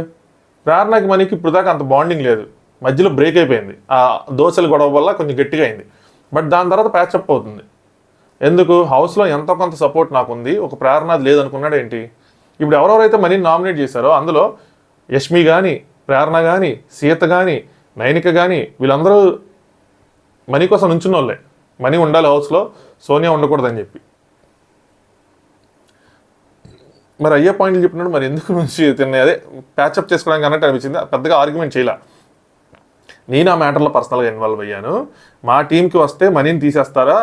ప్రేరణకి మనీకి ఇప్పుడు దాకా అంత బాండింగ్ లేదు, మధ్యలో బ్రేక్ అయిపోయింది, ఆ దోశల గొడవ వల్ల కొంచెం గట్టిగా అయింది. బట్ దాని తర్వాత ప్యాచప్ అవుతుంది. ఎందుకు, హౌస్లో ఎంతో కొంత సపోర్ట్ నాకు ఉంది, ఒక ప్రేరణ లేదనుకున్నాడు ఏంటి. ఇప్పుడు ఎవరెవరైతే మనీని నామినేట్ చేశారో అందులో యష్మి కానీ, ప్రేరణ కానీ, సీత కానీ, నైనిక కానీ వీళ్ళందరూ మనీ కోసం నుంచున్న వాళ్ళే. మనీ ఉండాలి హౌస్లో, సోనియా ఉండకూడదని చెప్పి. మరి అయ్యే పాయింట్లు చెప్పినప్పుడు మరి ఎందుకు నుంచి తిన్నాయి, అదే ప్యాచప్ చేసుకోవడానికి అన్నట్టు అనిపించింది. పెద్దగా ఆర్గ్యుమెంట్ చేయలే. నేను ఆ మ్యాటర్లో పర్సనల్గా ఇన్వాల్వ్ అయ్యాను. మా టీంకి వస్తే మనీని తీసేస్తారా,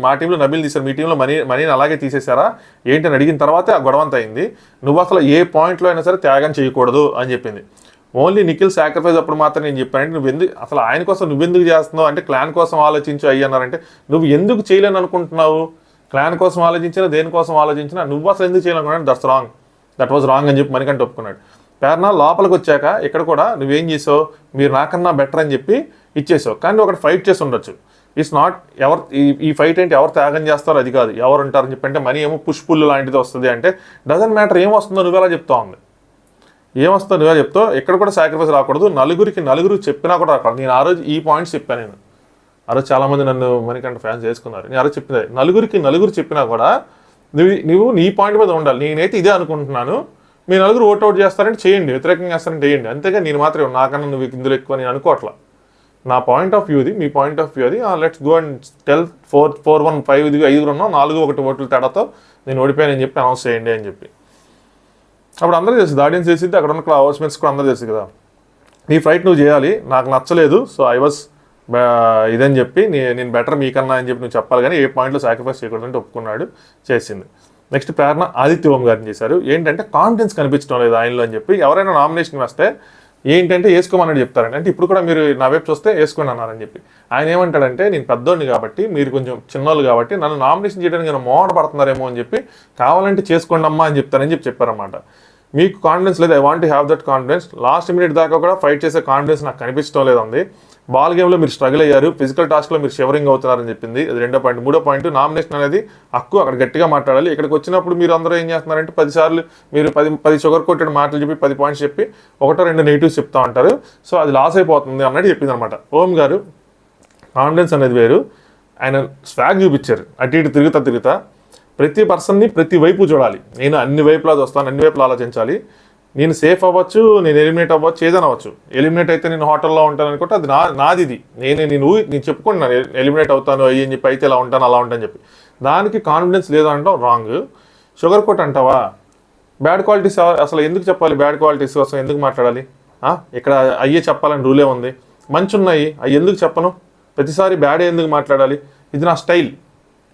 మా టీంలో నబీల్ తీశారు, మీ టీంలో మనీని అలాగే తీసేశారా ఏంటని అడిగిన తర్వాతే ఆ గొడవంతా అయింది. నువ్వు అసలు ఏ పాయింట్లో అయినా సరే త్యాగం చేయకూడదు అని చెప్పింది. ఓన్లీ నిఖిల్ సాక్రిఫైస్ అప్పుడు మాత్రం నేను చెప్పానంటే నువ్వు అసలు ఆయన కోసం నువ్వెందుకు చేస్తున్నావు అంటే క్లాన్ కోసం ఆలోచించు అయ్యన్నారంటే నువ్వు ఎందుకు చేయలేని అనుకుంటున్నావు, క్లాన్ కోసం ఆలోచించినా దేనికోసం ఆలోచించినా నువ్వు అసలు ఎందుకు చేయాలనుకున్నాడు. దట్ వాజ్ రాంగ్ అని చెప్పి మణికంఠ ఒప్పుకున్నాడు. ప్రేరణ లోపలికి వచ్చాక ఇక్కడ కూడా నువ్వేం చేసావు, మీరు నాకన్నా బెటర్ అని చెప్పి ఇచ్చేసావు. కానీ ఒకటి ఫైట్ చేసి ఉండొచ్చు. ఇట్స్ నాట్ ఎవరు ఈ ఫైట్ ఏంటి ఎవరు త్యాగం చేస్తారో అది కాదు, ఎవరు ఉంటారని చెప్పి అంటే మనీ ఏమో పుష్ పుల్ లాంటిది వస్తుంది అంటే డజంట్ మ్యాటర్ ఏం వస్తుందో నువ్వు ఎలా చెప్తా ఉంది, ఏమొస్తుందో నువ్వే చెప్తావు. ఎక్కడ కూడా సాక్రిఫైస్ రాకూడదు, నలుగురు చెప్పినా కూడా రాకూడదు. నేను ఆ రోజు ఈ పాయింట్స్ చెప్పాను. నేను ఆ రోజు చాలామంది నన్ను మణికంఠ ఫ్యాన్స్ చేసుకున్నారు. నేను ఆ రోజు చెప్పింది నలుగురు చెప్పినా కూడా నువ్వు నీ పాయింట్ మీద ఉండాలి. నేనైతే ఇదే అనుకుంటున్నాను, మీ నలుగురు ఓట్అవుట్ చేస్తారంటే చేయండి, వ్యతిరేకంగా చేస్తారంటే చేయండి, అంతేగా నేను మాత్రమే నాకన్నా నువ్వు ఇందులో ఎక్కువ నేను అనుకోవట్లా. నా పాయింట్ ఆఫ్ వ్యూది, మీ పాయింట్ ఆఫ్ వ్యూ అది. లెట్స్ గో అండ్ టెల్ 4-1-5 5 ఉన్నాం, 4-1 ఓట్ల తేడాతో నేను ఓడిపోయానని చెప్పి అనౌన్స్ చేయండి అని చెప్పి. అప్పుడు అందరూ చేసింది, ఆడియన్స్ చేసింది, అక్కడ ఉన్న హౌస్మేట్స్ కూడా అందరూ చేసింది కదా, ఈ ఫైట్ నువ్వు చేయాలి, నాకు నచ్చలేదు, సో ఐ వాజ్ ఇదని చెప్పి నేను బెటర్ మీకన్నా అని చెప్పి నువ్వు చెప్పాలి, కానీ ఏ పాయింట్లో సాక్రిఫైస్ చేయకూడదంటే ఒప్పుకున్నాడు, చేసింది. నెక్స్ట్ ప్రేరణ ఆదిత్య ఓం గారిని చేశారు. ఏంటంటే కాన్ఫిడెన్స్ కనిపించడం లేదు ఆయనలో అని చెప్పి. ఎవరైనా నామినేషన్ వేస్తే ఏంటంటే వేసుకోమని చెప్తారండి, అంటే ఇప్పుడు కూడా మీరు నా వైపు చూస్తే వేసుకోండి అన్నారని చెప్పి. ఆయన ఏమంటాడంటే నేను పెద్దోడిని కాబట్టి మీరు కొంచెం చిన్నోళ్ళు కాబట్టి నన్ను నామినేషన్ చేయడానికి నేను మోహన పడుతున్నారేమో అని చెప్పి కావాలంటే చేసుకోండి అమ్మా అని చెప్తారని చెప్పారన్నమాట. మీకు కాన్ఫిడెన్స్ లేదు, I want to have that confidence. Last minute దాకా కూడా ఫైట్ చేసే కాన్ఫిడెన్స్ నాకు కనిపించడం లేదండి. బాల్ గేమ్లో మీరు స్ట్రగుల్ అయ్యారు, ఫిజికల్ టాస్క్లో మీరు షివరింగ్ అవుతున్నారని చెప్పింది. అది 2వ పాయింట్. 3వ పాయింట్ నామినేషన్ అనేది హక్కు, అక్కడ గట్టిగా మాట్లాడాలి. ఇక్కడికి వచ్చినప్పుడు మీరు అందరూ ఏం చేస్తున్నారంటే 10 సార్లు మీరు 10 షుగర్ కొట్టిన మాటలు చెప్పి 10 పాయింట్స్ చెప్పి 1-2 నెగిటివ్స్ చెప్తా ఉంటారు, సో అది లాస్ అయిపోతుంది అన్నట్టు చెప్పింది అనమాట. ఓం గారు కాన్ఫిడెన్స్ అనేది వేరు, ఆయన స్వాగ్ చూపించారు. అటు ఇటు తిరుగుతా ప్రతి పర్సన్ని ప్రతి వైపు చూడాలి. నేను అన్ని వైపులా చూస్తాను, అన్ని వైపులా ఆలోచించాలి. నేను సేఫ్ అవ్వచ్చు, నేను ఎలిమినేట్ అవ్వచ్చు, ఏదైనా అవ్వచ్చు. ఎలిమినేట్ అయితే నేను హోటల్లో ఉంటాను అనుకుంటే అది నాది. ఇది నేను చెప్పుకుంటున్నాను ఎలిమినేట్ అవుతాను అయ్యి అని చెప్పి, అయితే ఇలా ఉంటాను అలా ఉంటాను చెప్పి. దానికి కాన్ఫిడెన్స్ లేదంటాం రాంగ్. షుగర్ కోట్ అంటావా? బ్యాడ్ క్వాలిటీస్ అసలు ఎందుకు చెప్పాలి? బ్యాడ్ క్వాలిటీస్ అసలు ఎందుకు మాట్లాడాలి? ఇక్కడ అయ్యే చెప్పాలని రూలే ఉంది. మంచి ఉన్నాయి అవి ఎందుకు చెప్పను? ప్రతిసారి బ్యాడే ఎందుకు మాట్లాడాలి? ఇది నా స్టైల్,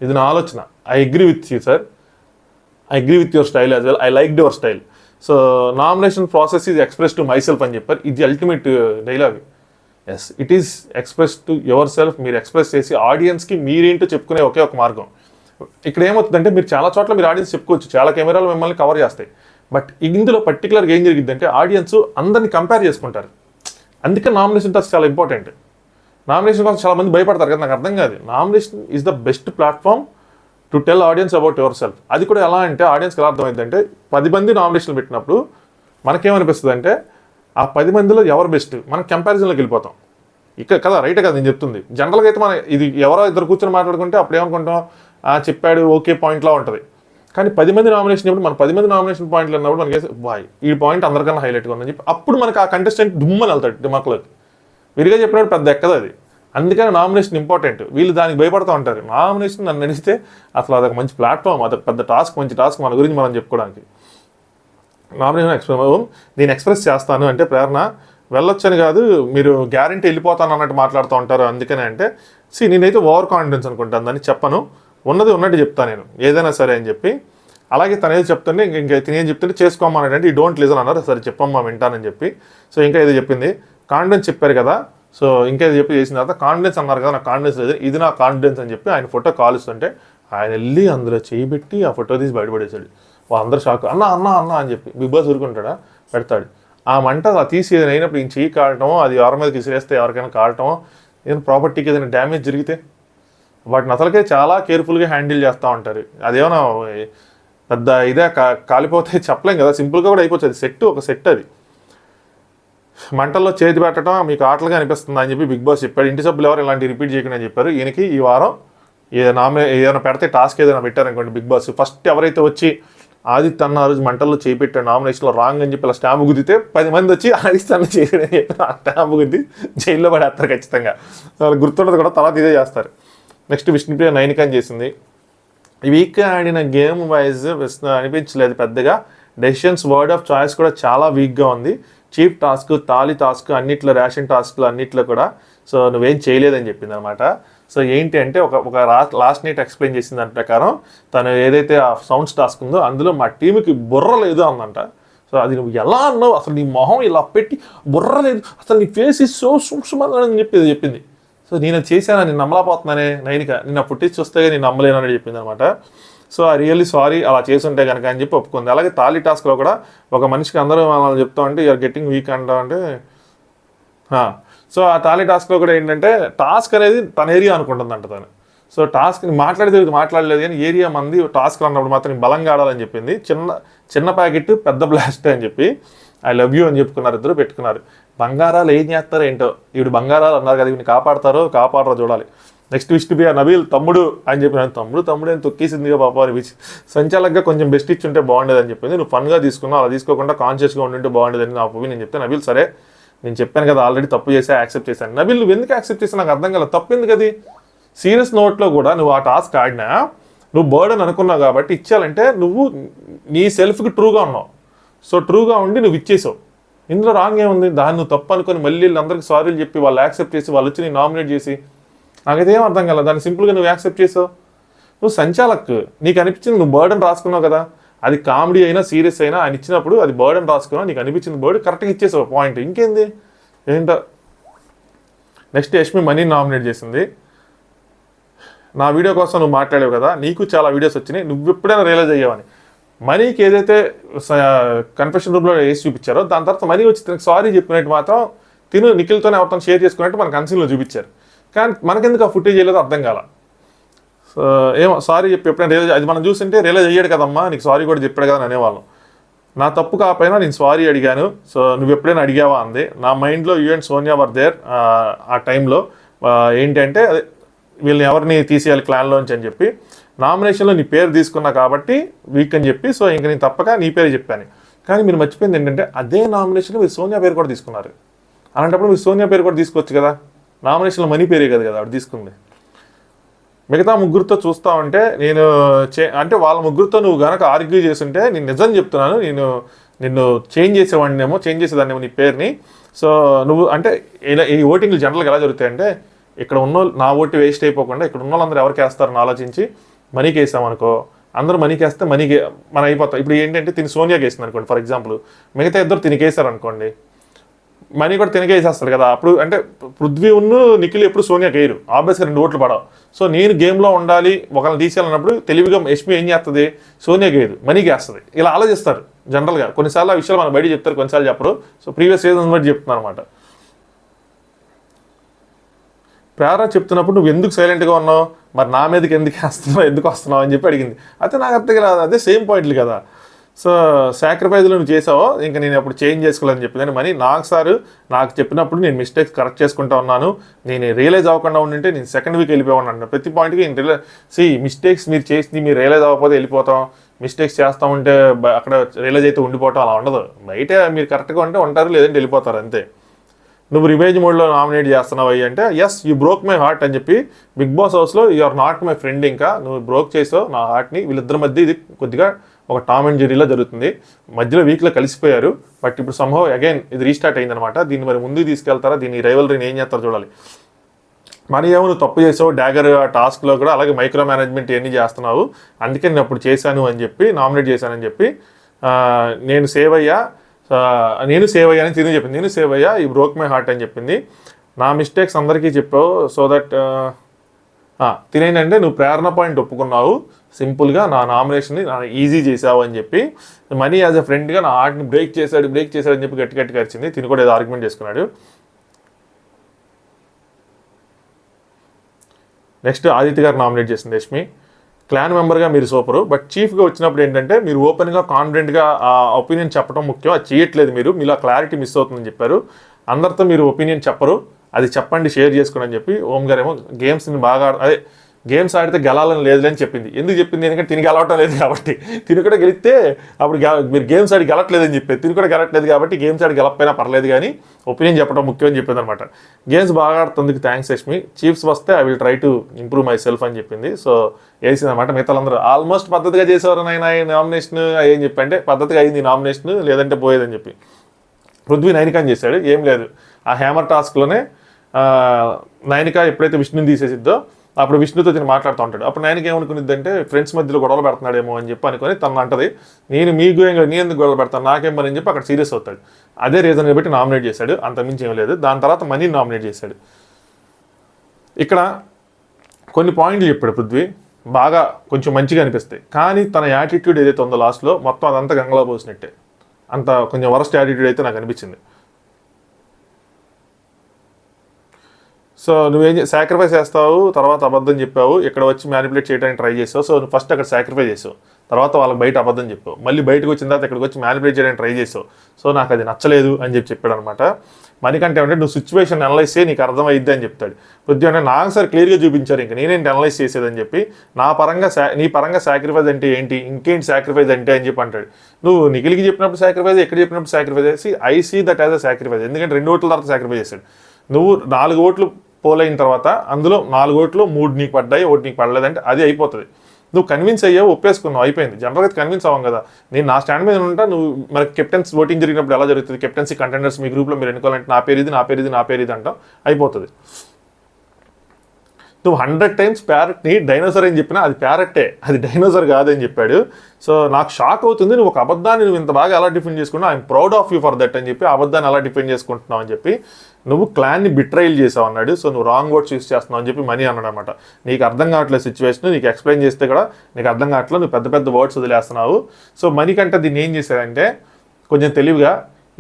ఇది నా ఆలోచన. I agree with you sir, I agree with your style as well, I liked your style. So nomination process is express to myself అని చెప్పారు. ఇది ultimate dialogue. Yes, it is express to yourself. మీరు express చేసి ఆడియన్స్కి మీరేంటో చెప్పుకునే ఒకే ఒక మార్గం. ఇక్కడ ఏమవుతుందంటే మీరు చాలా చోట్ల మీరు ఆడియన్స్ చెప్పుకోవచ్చు, చాలా కెమెరాలు మిమ్మల్ని కవర్ చేస్తాయి. బట్ ఇందులో పర్టికులర్గా ఏం జరిగిద్దంటే ఆడియన్స్ అందరినీ కంపేర్ చేసుకుంటారు. అందుకే నామినేషన్ టాస్క్ చాలా ఇంపార్టెంట్. నామినేషన్ కోసం చాలా మంది భయపడతారు కదా, నాకు అర్థం కాదు. Nomination is the best platform to tell audience about your self. అది కూడా ఎలా అంటే ఆడియన్స్కి ఎలా అర్థమైందంటే 10 మంది నామినేషన్లు పెట్టినప్పుడు మనకేమనిపిస్తుంది అంటే ఆ 10 మందిలో ఎవరు బెస్ట్, మనం కంపారిజన్లోకి వెళ్ళిపోతాం. ఇక్కడ కదా రైటే కదా నేను చెప్తుంది. జనరల్గా అయితే మనం ఇది ఎవరో ఇద్దరు కూర్చొని మాట్లాడుకుంటే అప్పుడు ఏమనుకుంటాం, చెప్పాడు ఓకే పాయింట్లా ఉంటుంది. కానీ 10 మంది నామినేషన్ ఇప్పుడు మన 10 మంది నామినేషన్ పాయింట్లు అన్నప్పుడు మనకి బాయ్ ఈ పాయింట్ అందరికన్నా హైలైట్గా ఉందని చెప్పి అప్పుడు మనకి ఆ కంటెస్టెంట్ దుమ్మని వెళ్తాడు దిమాక్లోకి. విరిగా చెప్పినప్పుడు పెద్ద ఎక్కదు అది. అందుకని నామినేషన్ ఇంపార్టెంట్. వీళ్ళు దానికి భయపడుతూ ఉంటారు. నామినేషన్ నన్ను నడిస్తే అసలు అదొక మంచి ప్లాట్ఫామ్, అదొక పెద్ద టాస్క్, మంచి టాస్క్ మన గురించి మనం చెప్పుకోవడానికి. నామినేషన్ నేను ఎక్స్ప్రెస్ చేస్తాను అంటే ప్రేరణ వెళ్ళొచ్చని కాదు, మీరు గ్యారంటీ వెళ్ళిపోతాను అన్నట్టు మాట్లాడుతూ ఉంటారు. అందుకనే అంటే నేనైతే ఓవర్ కాన్ఫిడెన్స్ అనుకుంటాను, దాన్ని చెప్పను, ఉన్నది ఉన్నట్టు చెప్తాను నేను ఏదైనా సరే అని చెప్పి. అలాగే తను ఏదో చెప్తుంటే ఇంకా తినేం చెప్తుంటే చేసుకోమన్నాడు అంటే ఈ డోంట్ లిజన్ అన్నారు. సరే చెప్పమ్మా వింటానని చెప్పి. సో ఇంకా ఏదో చెప్పింది, కాన్ఫిడెన్స్ చెప్పారు కదా, సో ఇంకా చెప్పి చేసిన తర్వాత కాన్ఫిడెన్స్ అన్నారు కదా, నాకు కాన్ఫిడెన్స్ లేదు, ఇది నా కాన్ఫిడెన్స్ అని చెప్పి ఆయన ఫోటో కాలుస్తుంటే ఆయన వెళ్ళి అందులో చేయబెట్టి ఆ ఫోటో తీసి బయటపడేశాడు. అందరూ షాక్, అన్న అన్న అన్న అని చెప్పి. బిగ్ బాస్ ఊరుకుంటాడా? పెడతాడు. ఆ మంట తీసి ఏదైనా అయినప్పుడు ఈయన చెయ్యి కావటమో, అది ఎవరి మీద తీసిరేస్తే ఎవరికైనా కావటమో, ఏదైనా ప్రాపర్టీకి ఏదైనా డ్యామేజ్ జరిగితే వాటిని అసలుకే చాలా కేర్ఫుల్గా హ్యాండిల్ చేస్తూ ఉంటారు. అదేమన్నా పెద్ద ఇదే కాలిపోతే చెప్పలేం కదా, సింపుల్గా కూడా అయిపోతుంది. ఒక సెట్ అది. మంటల్లో చేతి పెట్టడం మీకు ఆటలుగా అనిపిస్తుంది అని చెప్పి బిగ్ బాస్ చెప్పాడు. ఇంటి సభ్యులు ఎవరు ఇలాంటి రిపీట్ చేయకుండా అని చెప్పారు. ఈయనకి ఈ వారం ఏదైనా పెడితే టాస్క్ ఏదైనా పెట్టారనుకోండి బిగ్ బాస్, ఫస్ట్ ఎవరైతే వచ్చి ఆదిత్య అన్న రోజు మంటల్లో చేపెట్టాడు నామినేషన్లో రాంగ్ అని చెప్పి ఇలా స్టాంప్ గుద్దితే 10 మంది వచ్చి ఆదిత్య అన్న చేయడని చెప్పి ఆ స్టాంప్ గుద్ది జైల్లో పడేస్తారు ఖచ్చితంగా. వాళ్ళు గుర్తుండదు కూడా, తర్వాత ఇదే చేస్తారు. నెక్స్ట్ విష్ణుప్రియ నైనికాని చేసింది. ఈ వీక్ ఆడిన గేమ్ వైజ్ అనిపించలేదు పెద్దగా. డెసిషన్స్, వర్డ్ ఆఫ్ చాయిస్ కూడా చాలా వీక్గా ఉంది. చీప్ టాస్క్, తాళి టాస్క్ అన్నిట్లో, రేషన్ టాస్క్లు అన్నిట్లో కూడా సో నువ్వేం చేయలేదని చెప్పింది అనమాట. సో ఏంటి అంటే ఒక లాస్ట్ నైట్ ఎక్స్ప్లెయిన్ చేసిన దాని ప్రకారం తను ఏదైతే ఆ సౌండ్స్ టాస్క్ ఉందో అందులో మా టీంకి బుర్ర లేదు అందంట. సో అది నువ్వు ఎలా అన్నావు, అసలు నీ మొహం ఇలా పెట్టి బుర్ర లేదు, అసలు నీ ఫేస్ ఇస్ సో సూక్ష్మంగా అని చెప్పింది. సో నేను చేశాను, నేను నమ్మలేకపోతున్నానే నైనిక, నిన్న పుట్టించి చూస్తే నేను నమ్మలేనని చెప్పింది అనమాట. సో ఐ రియల్లీ సారీ అలా చేసుంటే కనుక అని చెప్పి ఒప్పుకుంది. అలాగే తాళి టాస్క్లో కూడా ఒక మనిషికి అందరూ మనం చెప్తా ఉంటే యూఆర్ గెట్టింగ్ వీక్ అంటా అంటే సో ఆ టాలీ టాస్క్లో కూడా ఏంటంటే టాస్క్ అనేది తన ఏరియా అనుకుంటుందంట తను. సో టాస్క్ మాట్లాడలేదు కానీ ఏరియా మంది టాస్క్ అన్నప్పుడు మాత్రం బలంగా ఆడాలని చెప్పింది. చిన్న ప్యాకెట్ పెద్ద బ్లాస్ట్ అని చెప్పి ఐ లవ్ యూ అని చెప్పుకున్నారు, ఇద్దరు పెట్టుకున్నారు. బంగారాలు ఏం చేస్తారో ఏంటో, ఈవిడ బంగారాలు అన్నారు కదా, ఇవి కాపాడరో చూడాలి. నెక్స్ట్ విష్ణుప్రియ నబీల్ తమ్ముడు అని చెప్పి తమ్ముడు అని తొక్కేసిందిగా పాప సంచాలకుగా కొంచెం బెస్ట్ ఇచ్చి ఉంటే బాగుండేది అని చెప్పింది. నువ్వు ఫన్గా తీసుకున్నావు, అలా తీసుకోకుండా కాన్షియస్గా ఉంటుంటే బాగుండేదని నా ఒపీనియన్ నేను చెప్తే నబీల్ సరే నేను చెప్పాను కదా ఆల్రెడీ తప్పు చేసా యాక్సెప్ట్ చేశాను. నబీల్ నువ్వు ఎందుకు యాక్సెప్ట్ చేసా నాకు అర్థం కదా, తప్పు ఎందుకు అది? సీరియస్ నోట్లో కూడా నువ్వు ఆ టాస్క్ ఆడినా నువ్వు బర్డన్ అనుకున్నావు కాబట్టి ఇచ్చాలంటే నువ్వు నీ సెల్ఫ్కి ట్రూగా ఉన్నావు. సో ట్రూగా ఉండి నువ్వు ఇచ్చేసావు, ఇందులో రాంగ్ ఏముంది? దాన్ని నువ్వు తప్పు అనుకొని మళ్ళీ అందరికీ సారీలు చెప్పి వాళ్ళు యాక్సెప్ట్ చేసి వాళ్ళు వచ్చి నేను నామినేట్ చేసి నాకైతే ఏం అర్థం కదా. దాన్ని సింపుల్గా నువ్వు యాక్సెప్ట్ చేసావు. నువ్వు సంచాలక్, నీకు అనిపించింది నువ్వు బర్డన్ రాసుకున్నావు కదా, అది కామెడీ అయినా సీరియస్ అయినా ఆయన ఇచ్చినప్పుడు అది బర్డన్ రాసుకున్నావు, నీకు అనిపించింది బర్డ్ కరెక్ట్గా ఇచ్చేసావు పాయింట్, ఇంకేంది ఏంటో. నెక్స్ట్ యష్మి మనీ నామినేట్ చేసింది. నా వీడియో కోసం నువ్వు మాట్లాడావు కదా, నీకు చాలా వీడియోస్ వచ్చినాయి, నువ్వు ఎప్పుడైనా రియలైజ్ అయ్యావని. మనీకి ఏదైతే కన్ఫెషన్ రూమ్లో వేసి చూపించారో దాని తర్వాత మనీ వచ్చి తనకు సారీ చెప్పినట్టు మాత్రం నిఖిల్తోనే ఎవరితో షేర్ చేసుకున్నట్టు మనకు కన్సీన్లో చూపించారు. కానీ మనకెందుకు ఆ ఫుటేజ్ చేయలేదో అర్థం కాల. సో ఏమో సారీ చెప్పి ఎప్పుడైనా రియలైజ్, అది మనం చూస్తుంటే రియలైజ్ అయ్యాడు కదమ్మా నీకు సారీ కూడా చెప్పాడు కదా అనేవాళ్ళం. నా తప్పు కాకపోయినా నేను సారీ అడిగాను, సో నువ్వు ఎప్పుడైనా అడిగావా అంది. నా మైండ్లో you and Sonia were there ఆ టైంలో. ఏంటంటే అదే వీళ్ళని ఎవరిని తీసేయాలి క్లాన్లోంచి అని చెప్పి నామినేషన్లో నీ పేరు తీసుకున్నా కాబట్టి వీక్ అని చెప్పి, సో ఇంక నేను తప్పక నీ పేరు చెప్పాను. కానీ మీరు మర్చిపోయింది ఏంటంటే అదే నామినేషన్లో మీరు సోనియా పేరు కూడా తీసుకున్నారు. అలాంటప్పుడు మీరు సోనియా పేరు కూడా తీసుకోవచ్చు కదా, నామినేషన్లో మనీ పేరే కదా ఆవిడ తీసుకుంది. మిగతా ముగ్గురితో చూస్తా ఉంటే నేను అంటే వాళ్ళ ముగ్గురితో నువ్వు కనుక ఆర్గ్యూ చేస్తుంటే నేను నిజం చెప్తున్నాను, నిన్ను చేంజ్ చేసేదాన్నేమో నీ పేరుని. సో నువ్వు అంటే ఇలా ఈ ఓటింగ్లు జనరల్గా ఎలా జరుగుతాయంటే ఇక్కడ ఉన్న నా ఓటు వేస్ట్ అయిపోకుండా ఇక్కడ ఉన్న వాళ్ళందరూ ఎవరికి వేస్తారని ఆలోచించి మనీకి వేసామనుకో, అందరూ మనీకి వేస్తే మనీకి మనం అయిపోతాం. ఇప్పుడు ఏంటంటే తిని సోనియాకి వేసింది అనుకోండి ఫర్ ఎగ్జాంపుల్, మిగతా ఇద్దరు తినికేసారు అనుకోండి, మనీ కూడా తినకేసేస్తారు కదా. అప్పుడు అంటే పృథ్వీ నిఖిల్ ఎప్పుడు సోనియాకి వేయరు, ఆబ్వియస్గా 2 ఓట్లు పడవు. సో నేను గేమ్లో ఉండాలి ఒకరిని తీసేయాలన్నప్పుడు తెలివిగా యష్మి ఏం చేస్తుంది, సోనియాకి వేయదు మనీకి వేస్తుంది. ఇలా ఆలోచిస్తారు జనరల్గా. కొన్నిసార్లు ఆ విషయాలు మనం బయట చెప్తారు, కొన్నిసార్లు చెప్పరు. సో ప్రీవియస్ సీజన్స్ బట్టి చెప్తున్నారు అనమాట. ప్రేరణ చెప్తున్నప్పుడు నువ్వు ఎందుకు సైలెంట్గా ఉన్నావు, మరి నా మీదకి ఎందుకు వస్తున్నావు అని చెప్పి అడిగింది. అయితే నాకు అర్థం కాదు, అదే సేమ్ పాయింట్లు కదా. సో సాక్రిఫైజ్లో నువ్వు చేసావో ఇంకా నేను అప్పుడు చేంజ్ చేసుకోవాలని చెప్పిందని మనీ నాకు చెప్పినప్పుడు నేను మిస్టేక్స్ కరెక్ట్ చేసుకుంటా ఉన్నాను, నేను రియలైజ్ అవ్వకుండా ఉండింటే నేను సెకండ్ వీక్ వెళ్ళిపోయాను. ప్రతి పాయింట్కి మిస్టేక్స్ మీరు చేసి మీరు రియలైజ్ అవ్వకపోతే వెళ్ళిపోతాం, మిస్టేక్స్ చేస్తూ ఉంటే అక్కడ రియలైజ్ అయితే ఉండిపోవటం అలా ఉండదు. బయట మీరు కరెక్ట్గా ఉంటే ఉంటారు, లేదంటే వెళ్ళిపోతారు అంతే. నువ్వు రివేంజ్ మోడ్లో నామినేట్ చేస్తున్నావు అంటే yes you broke my heart అని చెప్పి బిగ్ బాస్ హౌస్లో you are not my friend, ఇంకా నువ్వు బ్రోక్ చేసావు నా హార్ట్ని. వీళ్ళిద్దరి మధ్య ఇది కొద్దిగా ఒక టామ్ అండ్ జెర్రీలా జరుగుతుంది, మధ్యలో వీక్లో కలిసిపోయారు. బట్ ఇప్పుడు సంభవ్ అగైన్ ఇది రీస్టార్ట్ అయిందనమాట. దీన్ని మరి ముందుకు తీసుకెళ్తారా, దీన్ని రైవల్రీని ఏం చేస్తారో చూడాలి. మరి ఏమో నువ్వు తప్పు చేసావు డాగర్ టాస్క్లో కూడా, అలాగే మైక్రో మేనేజ్మెంట్ ఇవన్నీ చేస్తున్నావు, అందుకే నేను అప్పుడు చేశాను అని చెప్పి నామినేట్ చేశానని చెప్పి నేను సేవ్ అయ్యానని తిని చెప్పింది. నేను సేవ్ అయ్యా, ఈ బ్రోక్ మై హార్ట్ అని చెప్పింది. నా మిస్టేక్స్ అందరికీ చెప్పావు, సో దట్ తినేంటంటే నువ్వు ప్రేరణ పాయింట్ ఒప్పుకున్నావు, సింపుల్గా నా నామినేషన్ని ఈజీ చేసావు అని చెప్పి మనీ యాజ్ అ ఫ్రెండ్గా నా హార్ట్ని బ్రేక్ చేశాడు అని చెప్పి గట్టి వచ్చింది. తిని కూడా ఏదో ఆర్గ్యుమెంట్ చేసుకున్నాడు. నెక్స్ట్ ఆదిత్య గారు నామినేట్ చేసింది యష్మి. క్లాన్ మెంబర్గా మీరు సూపరు, బట్ చీఫ్గా వచ్చినప్పుడు ఏంటంటే మీరు ఓపెన్గా కాన్ఫిడెంట్గా ఆ ఒపీనియన్ చెప్పడం ముఖ్యం, అది చేయట్లేదు మీలో క్లారిటీ మిస్ అవుతుందని చెప్పారు. అందరితో మీరు ఒపీనియన్ చెప్పరు, అది చెప్పండి షేర్ చేసుకోండి అని చెప్పి. ఓం గారు ఏమో గేమ్స్ని బాగా గేమ్స్ ఆడితే గెలాలని లేదులేని చెప్పింది. ఎందుకు చెప్పింది, ఎందుకంటే తిని గెలవటం లేదు కాబట్టి. తిని కూడా గెలిస్తే అప్పుడు మీరు గేమ్స్ ఆడి గెలట్లేదని చెప్పేది, తిని కూడా గెలట్లేదు కాబట్టి గేమ్స్ ఆడి గెలకపోయినా పర్లేదు కానీ ఒపీనియన్ చెప్పడం ముఖ్యం అని చెప్పింది అనమాట. గేమ్స్ బాగా ఆడుతుందుకు థ్యాంక్స్ యష్మి, చీఫ్స్ వస్తే I will try to improve my self అని చెప్పింది. సో వేసింది అనమాట. మిగతా అందరూ ఆల్మోస్ట్ పద్ధతిగా చేసేవారు నాయన నామినేషన్ ఏం చెప్పి అంటే పద్ధతిగా అయింది నామినేషన్, లేదంటే పోయేదని చెప్పి. పృథ్వీ నైనికాని చేశాడు, ఏం లేదు ఆ హ్యామర్ టాస్క్లోనే నైనిక ఎప్పుడైతే విష్ణుని తీసేసిద్దో అప్పుడు విష్ణుతో తిని మాట్లాడుతూ ఉంటాడు. అప్పుడు నైనిక ఏమనుకునిద్ది అంటే ఫ్రెండ్స్ మధ్యలో గొడవలు పెడుతున్నాడేమో అని చెప్పి అనుకుని తను అంటది, నేను ఎందుకు గొడవలు పెడతాను నాకేం పని అని చెప్పి అక్కడ సీరియస్ అవుతాడు. అదే రీజన్ బట్టి నామినేట్ చేశాడు, అంతమించి ఏం లేదు. దాని తర్వాత మనీని నామినేట్ చేశాడు. ఇక్కడ కొన్ని పాయింట్లు చెప్పాడు పృథ్వీ, బాగా కొంచెం మంచిగా అనిపిస్తాయి, కానీ తన యాటిట్యూడ్ ఏదైతే ఉందో లాస్ట్లో మొత్తం అదంతా గంగలో పోసినట్టే, అంత కొంచెం వరస్ట్ యాటిట్యూడ్ అయితే నాకు అనిపించింది. సో నువ్వేం సాక్రిఫైస్ చేస్తావు, తర్వాత అబద్ధం చెప్పావు, ఇక్కడ వచ్చి మ్యానిపులేట్ చేయడానికి ట్రై చేసావు. సో నువ్వు ఫస్ట్ అక్కడ సాక్రిఫైస్ చేసావు, తర్వాత వాళ్ళకి బయట అబద్ధం చెప్పావు, మళ్ళీ బయటకు వచ్చిన తర్వాత ఇక్కడికి వచ్చి మ్యానిపులేట్ చేయడానికి ట్రై చేసావు. సో నాకు అది నచ్చలేదు అని చెప్పాడు అనమాట. మణికంఠ అంటే నువ్వు సిచ్యువేషన్ అనలైజ్ చేయి, నీకు అర్థమైద్ది అని చెప్తాడు. పృథ్వీ అంటే నాకు సార్ క్లియర్గా చూపించారు, ఇంకా నేనేంటి అనలైజ్ చేసేదని చెప్పి, నీ పరంగా సాక్రిఫైస్ అంటే ఏంటి, ఇంకేంటి సాక్రిఫైస్ అంటే అని చెప్పి అంటాడు. నువ్వు నిఖిల్కి చెప్పినప్పుడు సాక్రిఫైస్, ఎక్కడ చెప్పినప్పుడు సాక్రిఫైస్ చేసి I see that as a sacrifice. ఎందుకంటే 2 ఓట్ల తర్వాత సాక్రిఫైస్ చేశాడు. నువ్వు 4 ఓట్లు పోల్ అయిన తర్వాత అందులో 4 ఓట్లు 3 నీకు పడ్డాయి, 1 నీకు పడలేదంటే అది అయిపోతుంది. నువ్వు కన్విన్స్ అయ్యావు, ఒప్పేసుకున్నావు, అయిపోయింది. జనరల్గా కన్విన్స్ అవ్వం కదా. నేను నా స్టాండ్ మీద ఉంటా, నువ్వు మరి కెప్టెన్స్ ఓటింగ్ జరిగినప్పుడు ఎలా జరుగుతుంది, కెప్టెన్సీ కంటెండర్స్ మీ గ్రూప్లో మీరు ఎన్నుకోవాలంటే నా పేరు ఇది అంటాం, అయిపోతుంది. నువ్వు 100 టైమ్స్ ప్యారెట్ని డైనోసర్ అని చెప్పినా అది ప్యారెట్టే, అది డైనోసర్ కాదని చెప్పాడు. సో నాకు షాక్ అవుతుంది, నువ్వు ఒక అబద్ధాన్ని నువ్వు ఇంత బాగా ఎలా డిఫెండ్ చేసుకున్నావు, I'm proud of you for that అని చెప్పి, ఆ అబద్ధాన్ని ఎలా డిఫెండ్ చేసుకుంటున్నావు అని చెప్పి, నువ్వు క్లాన్ని బిట్రైల్ చేసావు అన్నాడు. సో నువ్వు రాంగ్ వర్డ్స్ యూస్ చేస్తున్నావు అని చెప్పి మనీ అన్నాడు అనమాట. నీకు అర్థం కావట్లేదు సిచ్యువేషన్, నీకు ఎక్స్ప్లెయిన్ చేస్తే కూడా నీకు అర్థం కావట్లేదు, నువ్వు పెద్ద పెద్ద వర్డ్స్ వదిలేస్తున్నావు. సో మనీ కంటే దీన్ని ఏం చేశాడంటే కొంచెం తెలివిగా,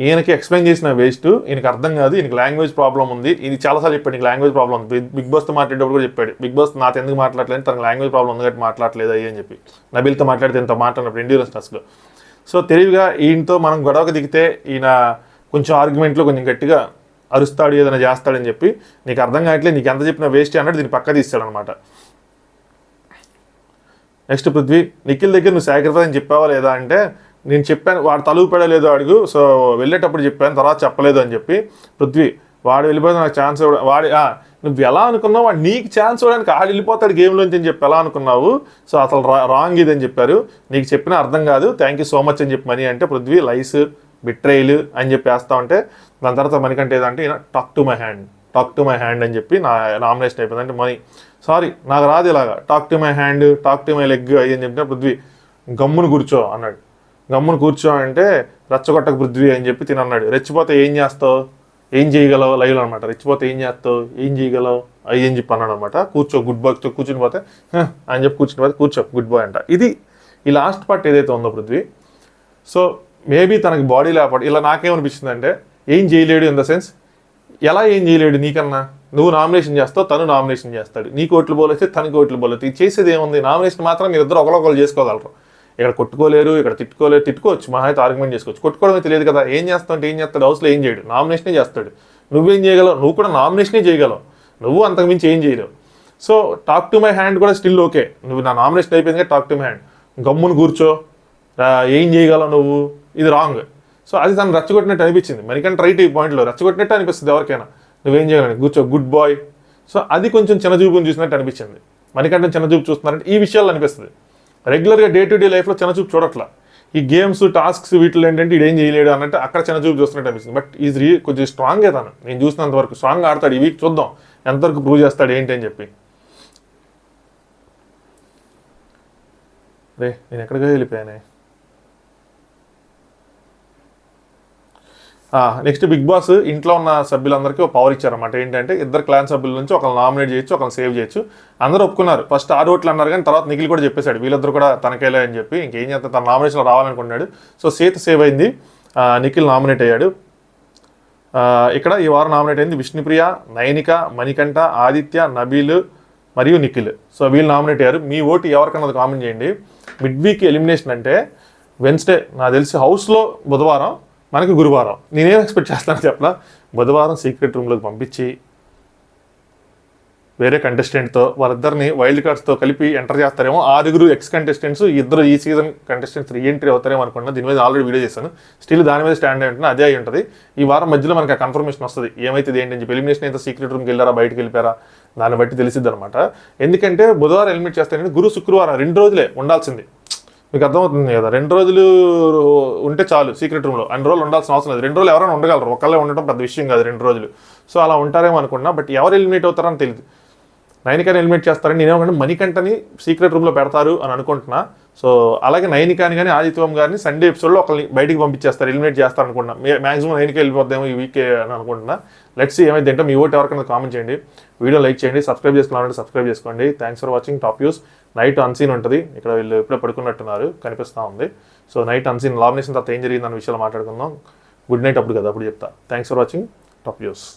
ఈయనకి ఎక్స్ప్లెయిన్ చేసిన వేస్ట్, ఈయనకి అర్థం కాదు, ఈయనకి లాంగ్వేజ్ ప్రాబ్లం ఉంది. ఇది చాలాసార్లు చెప్పాడు, నీకు లాంగ్వేజ్ ప్రాబ్లం ఉంది. బిగ్ బాస్తో మాట్లాడేటప్పుడు కూడా చెప్పాడు, బిగ్ బాస్ నాతో ఎందుకు మాట్లాడలేదు, తనకు లాంగ్వేజ్ ప్రాబ్లం ఉంది కాబట్టి మాట్లాడలేదు అయ్యి అని చెప్పి. నబీల్తో మాట్లాడితే ఇంత మాట్లాడినప్పుడు ఎండ్యూరెన్స్ టెస్ట్లో. సో తెలివిగా ఈయనతో మనం గొడవకు దిగితే ఈయన కొంచెం ఆర్గ్యుమెంట్లో కొంచెం గట్టిగా అరుస్తాడు, ఏదైనా చేస్తాడని చెప్పి, నీకు అర్థం కావట్లేదు, నీకు ఎంత చెప్పిన వేస్ట్ అన్నట్టు దీన్ని పక్క తీస్తాడనమాట. నెక్స్ట్ పృథ్వీ, నిఖిల్ దగ్గర నువ్వు సాక్రిఫైస్ అని చెప్పావా లేదా అంటే, నేను చెప్పాను, వాడు తలుపు పడలేదు అడుగు, సో వెళ్ళేటప్పుడు చెప్పాను, తర్వాత చెప్పలేదు అని చెప్పి. పృథ్వీ, వాడు వెళ్ళిపోతే నాకు ఛాన్స్ నువ్వు ఎలా అనుకున్నావు, వాడు నీకు ఛాన్స్ ఇవ్వడానికి ఆడు వెళ్ళిపోతాడు గేమ్లోంచి అని చెప్పి ఎలా అనుకున్నావు. సో అసలు రాంగ్ ఇది అని చెప్పారు, నీకు చెప్పిన అర్థం కాదు, థ్యాంక్ యూ సో మచ్ అని చెప్పి మనీ అంటే, పృథ్వీ లైస్ బిట్రైల్ అని చెప్పి వేస్తా ఉంటే, దాని తర్వాత మణికంఠ ఏదంటే టాక్ టు మై హ్యాండ్ అని చెప్పి నా నామినేషన్ అయిపోయింది. అంటే మనీ సారీ నాకు రాదు ఇలాగా, talk to my hand, talk to my leg అయ్యి అని చెప్పిన పృథ్వీ గమ్మును కూర్చో అన్నాడు. గమ్మును కూర్చో అంటే రెచ్చగొట్టక పృథ్వీ అని చెప్పి తినన్నాడు. రెచ్చిపోతే ఏం చేస్తావు, ఏం చేయగలవు లైవ్లో అనమాట. రెచ్చిపోతే ఏం చేస్తావు, ఏం చేయగలవు అయ్యి అని చెప్పి అన్నాడు అనమాట. కూర్చో గుడ్ బాయ్, కూర్చుని పోతే అని చెప్పి కూర్చుని పోతే కూర్చో గుడ్ బాయ్ అంట. ఇది ఈ లాస్ట్ పార్ట్ ఏదైతే ఉందో పృథ్వీ, సో మేబీ తనకి బాడీ లేకపోతే ఇలా నాకేమనిపిస్తుంది అంటే, ఏం చేయలేడు ఇన్ ద సెన్స్, ఎలా ఏం చేయలేడు నీకన్నా, నువ్వు నామినేషన్ చేస్తావు, తను నామినేషన్ చేస్తాడు, నీకు ఓట్లు పోలేస్తే తనకి ఓట్లు పోలేదు, ఇది చేసేది ఏముంది, నామినేషన్ మాత్రం మీరు ఇద్దరు ఒకరొకరు చేసుకోగలరు. ఇక్కడ కొట్టుకోలేరు, ఇక్కడ తిట్టుకోవచ్చు, మహా అయితే ఆర్గ్యుమెంట్ చేసుకోవచ్చు. కొట్టుకోవడమే తెలియదు కదా, ఏం చేస్తావు అంటే ఏం చేస్తాడు, హౌస్లో ఏం చేయడు, నామినేషనే చేస్తాడు. నువ్వేం చేయగలవు, నువ్వు కూడా నామినేషనే చేయగలవు, నువ్వు అంతకుమించి ఏం చేయలేవు. So talk to my hand కూడా స్టిల్ ఓకే, నువ్వు నా నామినేషన్ అయిపోయింది కదా, టాక్ టు మై హ్యాండ్, గమ్మును కూర్చో, ఏం చేయగలవు నువ్వు, ఇది రాంగ్. సో అది తను రెచ్చగొట్టినట్టు అనిపించింది. మణికంఠ రైట్ ఈ పాయింట్లో రెచ్చగొట్టినట్టు అనిపిస్తుంది ఎవరికైనా, నువ్వేం చేయగలను కూర్చో గుడ్ బాయ్. సో అది కొంచెం చిన్నచూపుని చూసినట్టు అనిపించింది. మణికంఠ చిన్నచూపు చూస్తున్నారంటే ఈ విషయాలు అనిపిస్తుంది. రెగ్యులర్గా డే టు డే లైఫ్లో చిన్నచూపు చూడట్లా, ఈ గేమ్స్ టాస్క్స్ వీటిలో ఏంటంటే ఇదేం చేయలేడు అన్నట్టు అక్కడ చిన్నచూపు చూస్తున్నట్టు అనిపిస్తుంది. బట్ ఈజ్ కొంచెం స్ట్రాంగే తను, నేను చూసినంత వరకు స్ట్రాంగ్ ఆడతాడు. ఈ వీక్ చూద్దాం ఎంతవరకు ప్రూవ్ చేస్తాడు ఏంటి అని చెప్పి. రే నేను ఎక్కడికో వెళ్ళిపోయానే. నెక్స్ట్ బిగ్ బాస్ ఇంట్లో ఉన్న సభ్యులందరికీ ఒక పవర్ ఇచ్చారన్నమాట. ఏంటంటే ఇద్దరు క్లాన్ సభ్యుల నుంచి ఒకరు నామినేట్ చేయొచ్చు, ఒకరు సేవ్ చేయొచ్చు. అందరూ ఒప్పుకున్నారు. ఫస్ట్ 6 ఓట్లు అన్నారు, కానీ తర్వాత నిఖిల్ కూడా చెప్పేశాడు వీళ్ళిద్దరు కూడా తనకేలే అని చెప్పి. ఇంకేం చేస్తా, తన నామినేషన్లో రావాలనుకున్నాడు. సో సీత సేవ్ అయింది, నిఖిల్ నామినేట్ అయ్యాడు. ఇక్కడ ఈ వారం నామినేట్ అయింది విష్ణుప్రియ, నైనిక, మణికంఠ, ఆదిత్య, నబీల్ మరియు నిఖిల్. సో వీళ్ళు నామినేట్ అయ్యారు. మీ ఓటు ఎవరికన్నది కామెంట్ చేయండి. మిడ్ వీక్ ఎలిమినేషన్ అంటే వెన్స్డే నాకు తెలిసి హౌస్లో బుధవారం, మనకి గురువారం. నేనేం ఎక్స్పెక్ట్ చేస్తాను చెప్పలా, బుధవారం సీక్రెట్ రూమ్లోకి పంపించి వేరే కంటెస్టెంట్తో వాళ్ళిద్దరిని వైల్డ్ కార్డ్స్తో కలిపి ఎంటర్ చేస్తారేమో. 6 ఎక్స్ కంటెస్టెంట్స్, ఇద్దరు ఈ సీజన్ కంటెస్టెంట్స్ రీఎంట్రీ అవుతారేమో అనుకున్నా. దీని మీద ఆల్రెడీ వీడియో చేశాను. స్టిల్ దాని మీద స్టాండ్ అయి ఉంటుంది, అదే అయి ఉంటుంది. ఈ వారం మధ్యలో మనకి ఆ కన్ఫర్మేషన్ వస్తుంది ఏమైతే ఏంటని చెప్పి. ఎలిమినేషన్ అయితే సీక్రెట్ రూమ్కి వెళ్ళారా, బయటకు వెళ్ళిపోయారా, దాన్ని బట్టి తెలిసిద్ది అనమాట. ఎందుకంటే బుధవారం ఎలిమినేట్ చేస్తారంటే గురు శుక్రవారం 2 రోజులే ఉండాల్సింది. మీకు అర్థమవుతుంది కదా, 2 రోజులు ఉంటే చాలు సీక్రెట్ రూమ్లో. 2 రోజులు ఉండాల్సిన అవసరం లేదు. 2 రోజులు ఎవరైనా ఉండగలరు, ఒకళ్ళే ఉండటం పెద్ద విషయం కాదు 2 రోజులు. సో అలా ఉంటారేమో అనుకున్నా. బట్ ఎవరు ఎలిమినేట్ అవుతారని తెలియదు. నైనికాని ఎలిమినేట్ చేస్తారని నేనేమనుకుంటే మణికంఠని సీక్రెట్ రూమ్లో పెడతారు అని అనుకుంటున్నా. సో అలాగే నైనికాని కానీ ఆదిత్యం గారిని సండే ఎపిసోడ్లో ఒకరిని బయటికి పంపించేస్తారు, ఎలిమినేట్ చేస్తారు అనుకుంటున్నా. మ్యాక్సిమం నైనిక వెళ్ళిపోద్దాము ఈ వీకే అని అనుకుంటున్నా. లెట్స్ సీ ఏమైతే ఏంటో. మీ ఓటు ఎవరికైనా కామెంట్ చేయండి, వీడియో లైక్ చేయండి, సబ్స్క్రైబ్ చేసుకోవాలంటే సబ్స్క్రైబ్ చేసుకోండి. Thanks for watching top news. Night unseen ఉంటుంది, ఇక్కడ వీళ్ళు ఇప్పుడే పడుకున్నట్టున్నారు కనిపిస్తూ ఉంది. సో నైట్ అన్సీన్ నామినేషన్ తర్వాత ఏం జరిగింది అన్న విషయాలు మాట్లాడుకుందాం. గుడ్ నైట్ అప్పుడు కదా, అప్పుడు చెప్తా. Thanks for watching top news.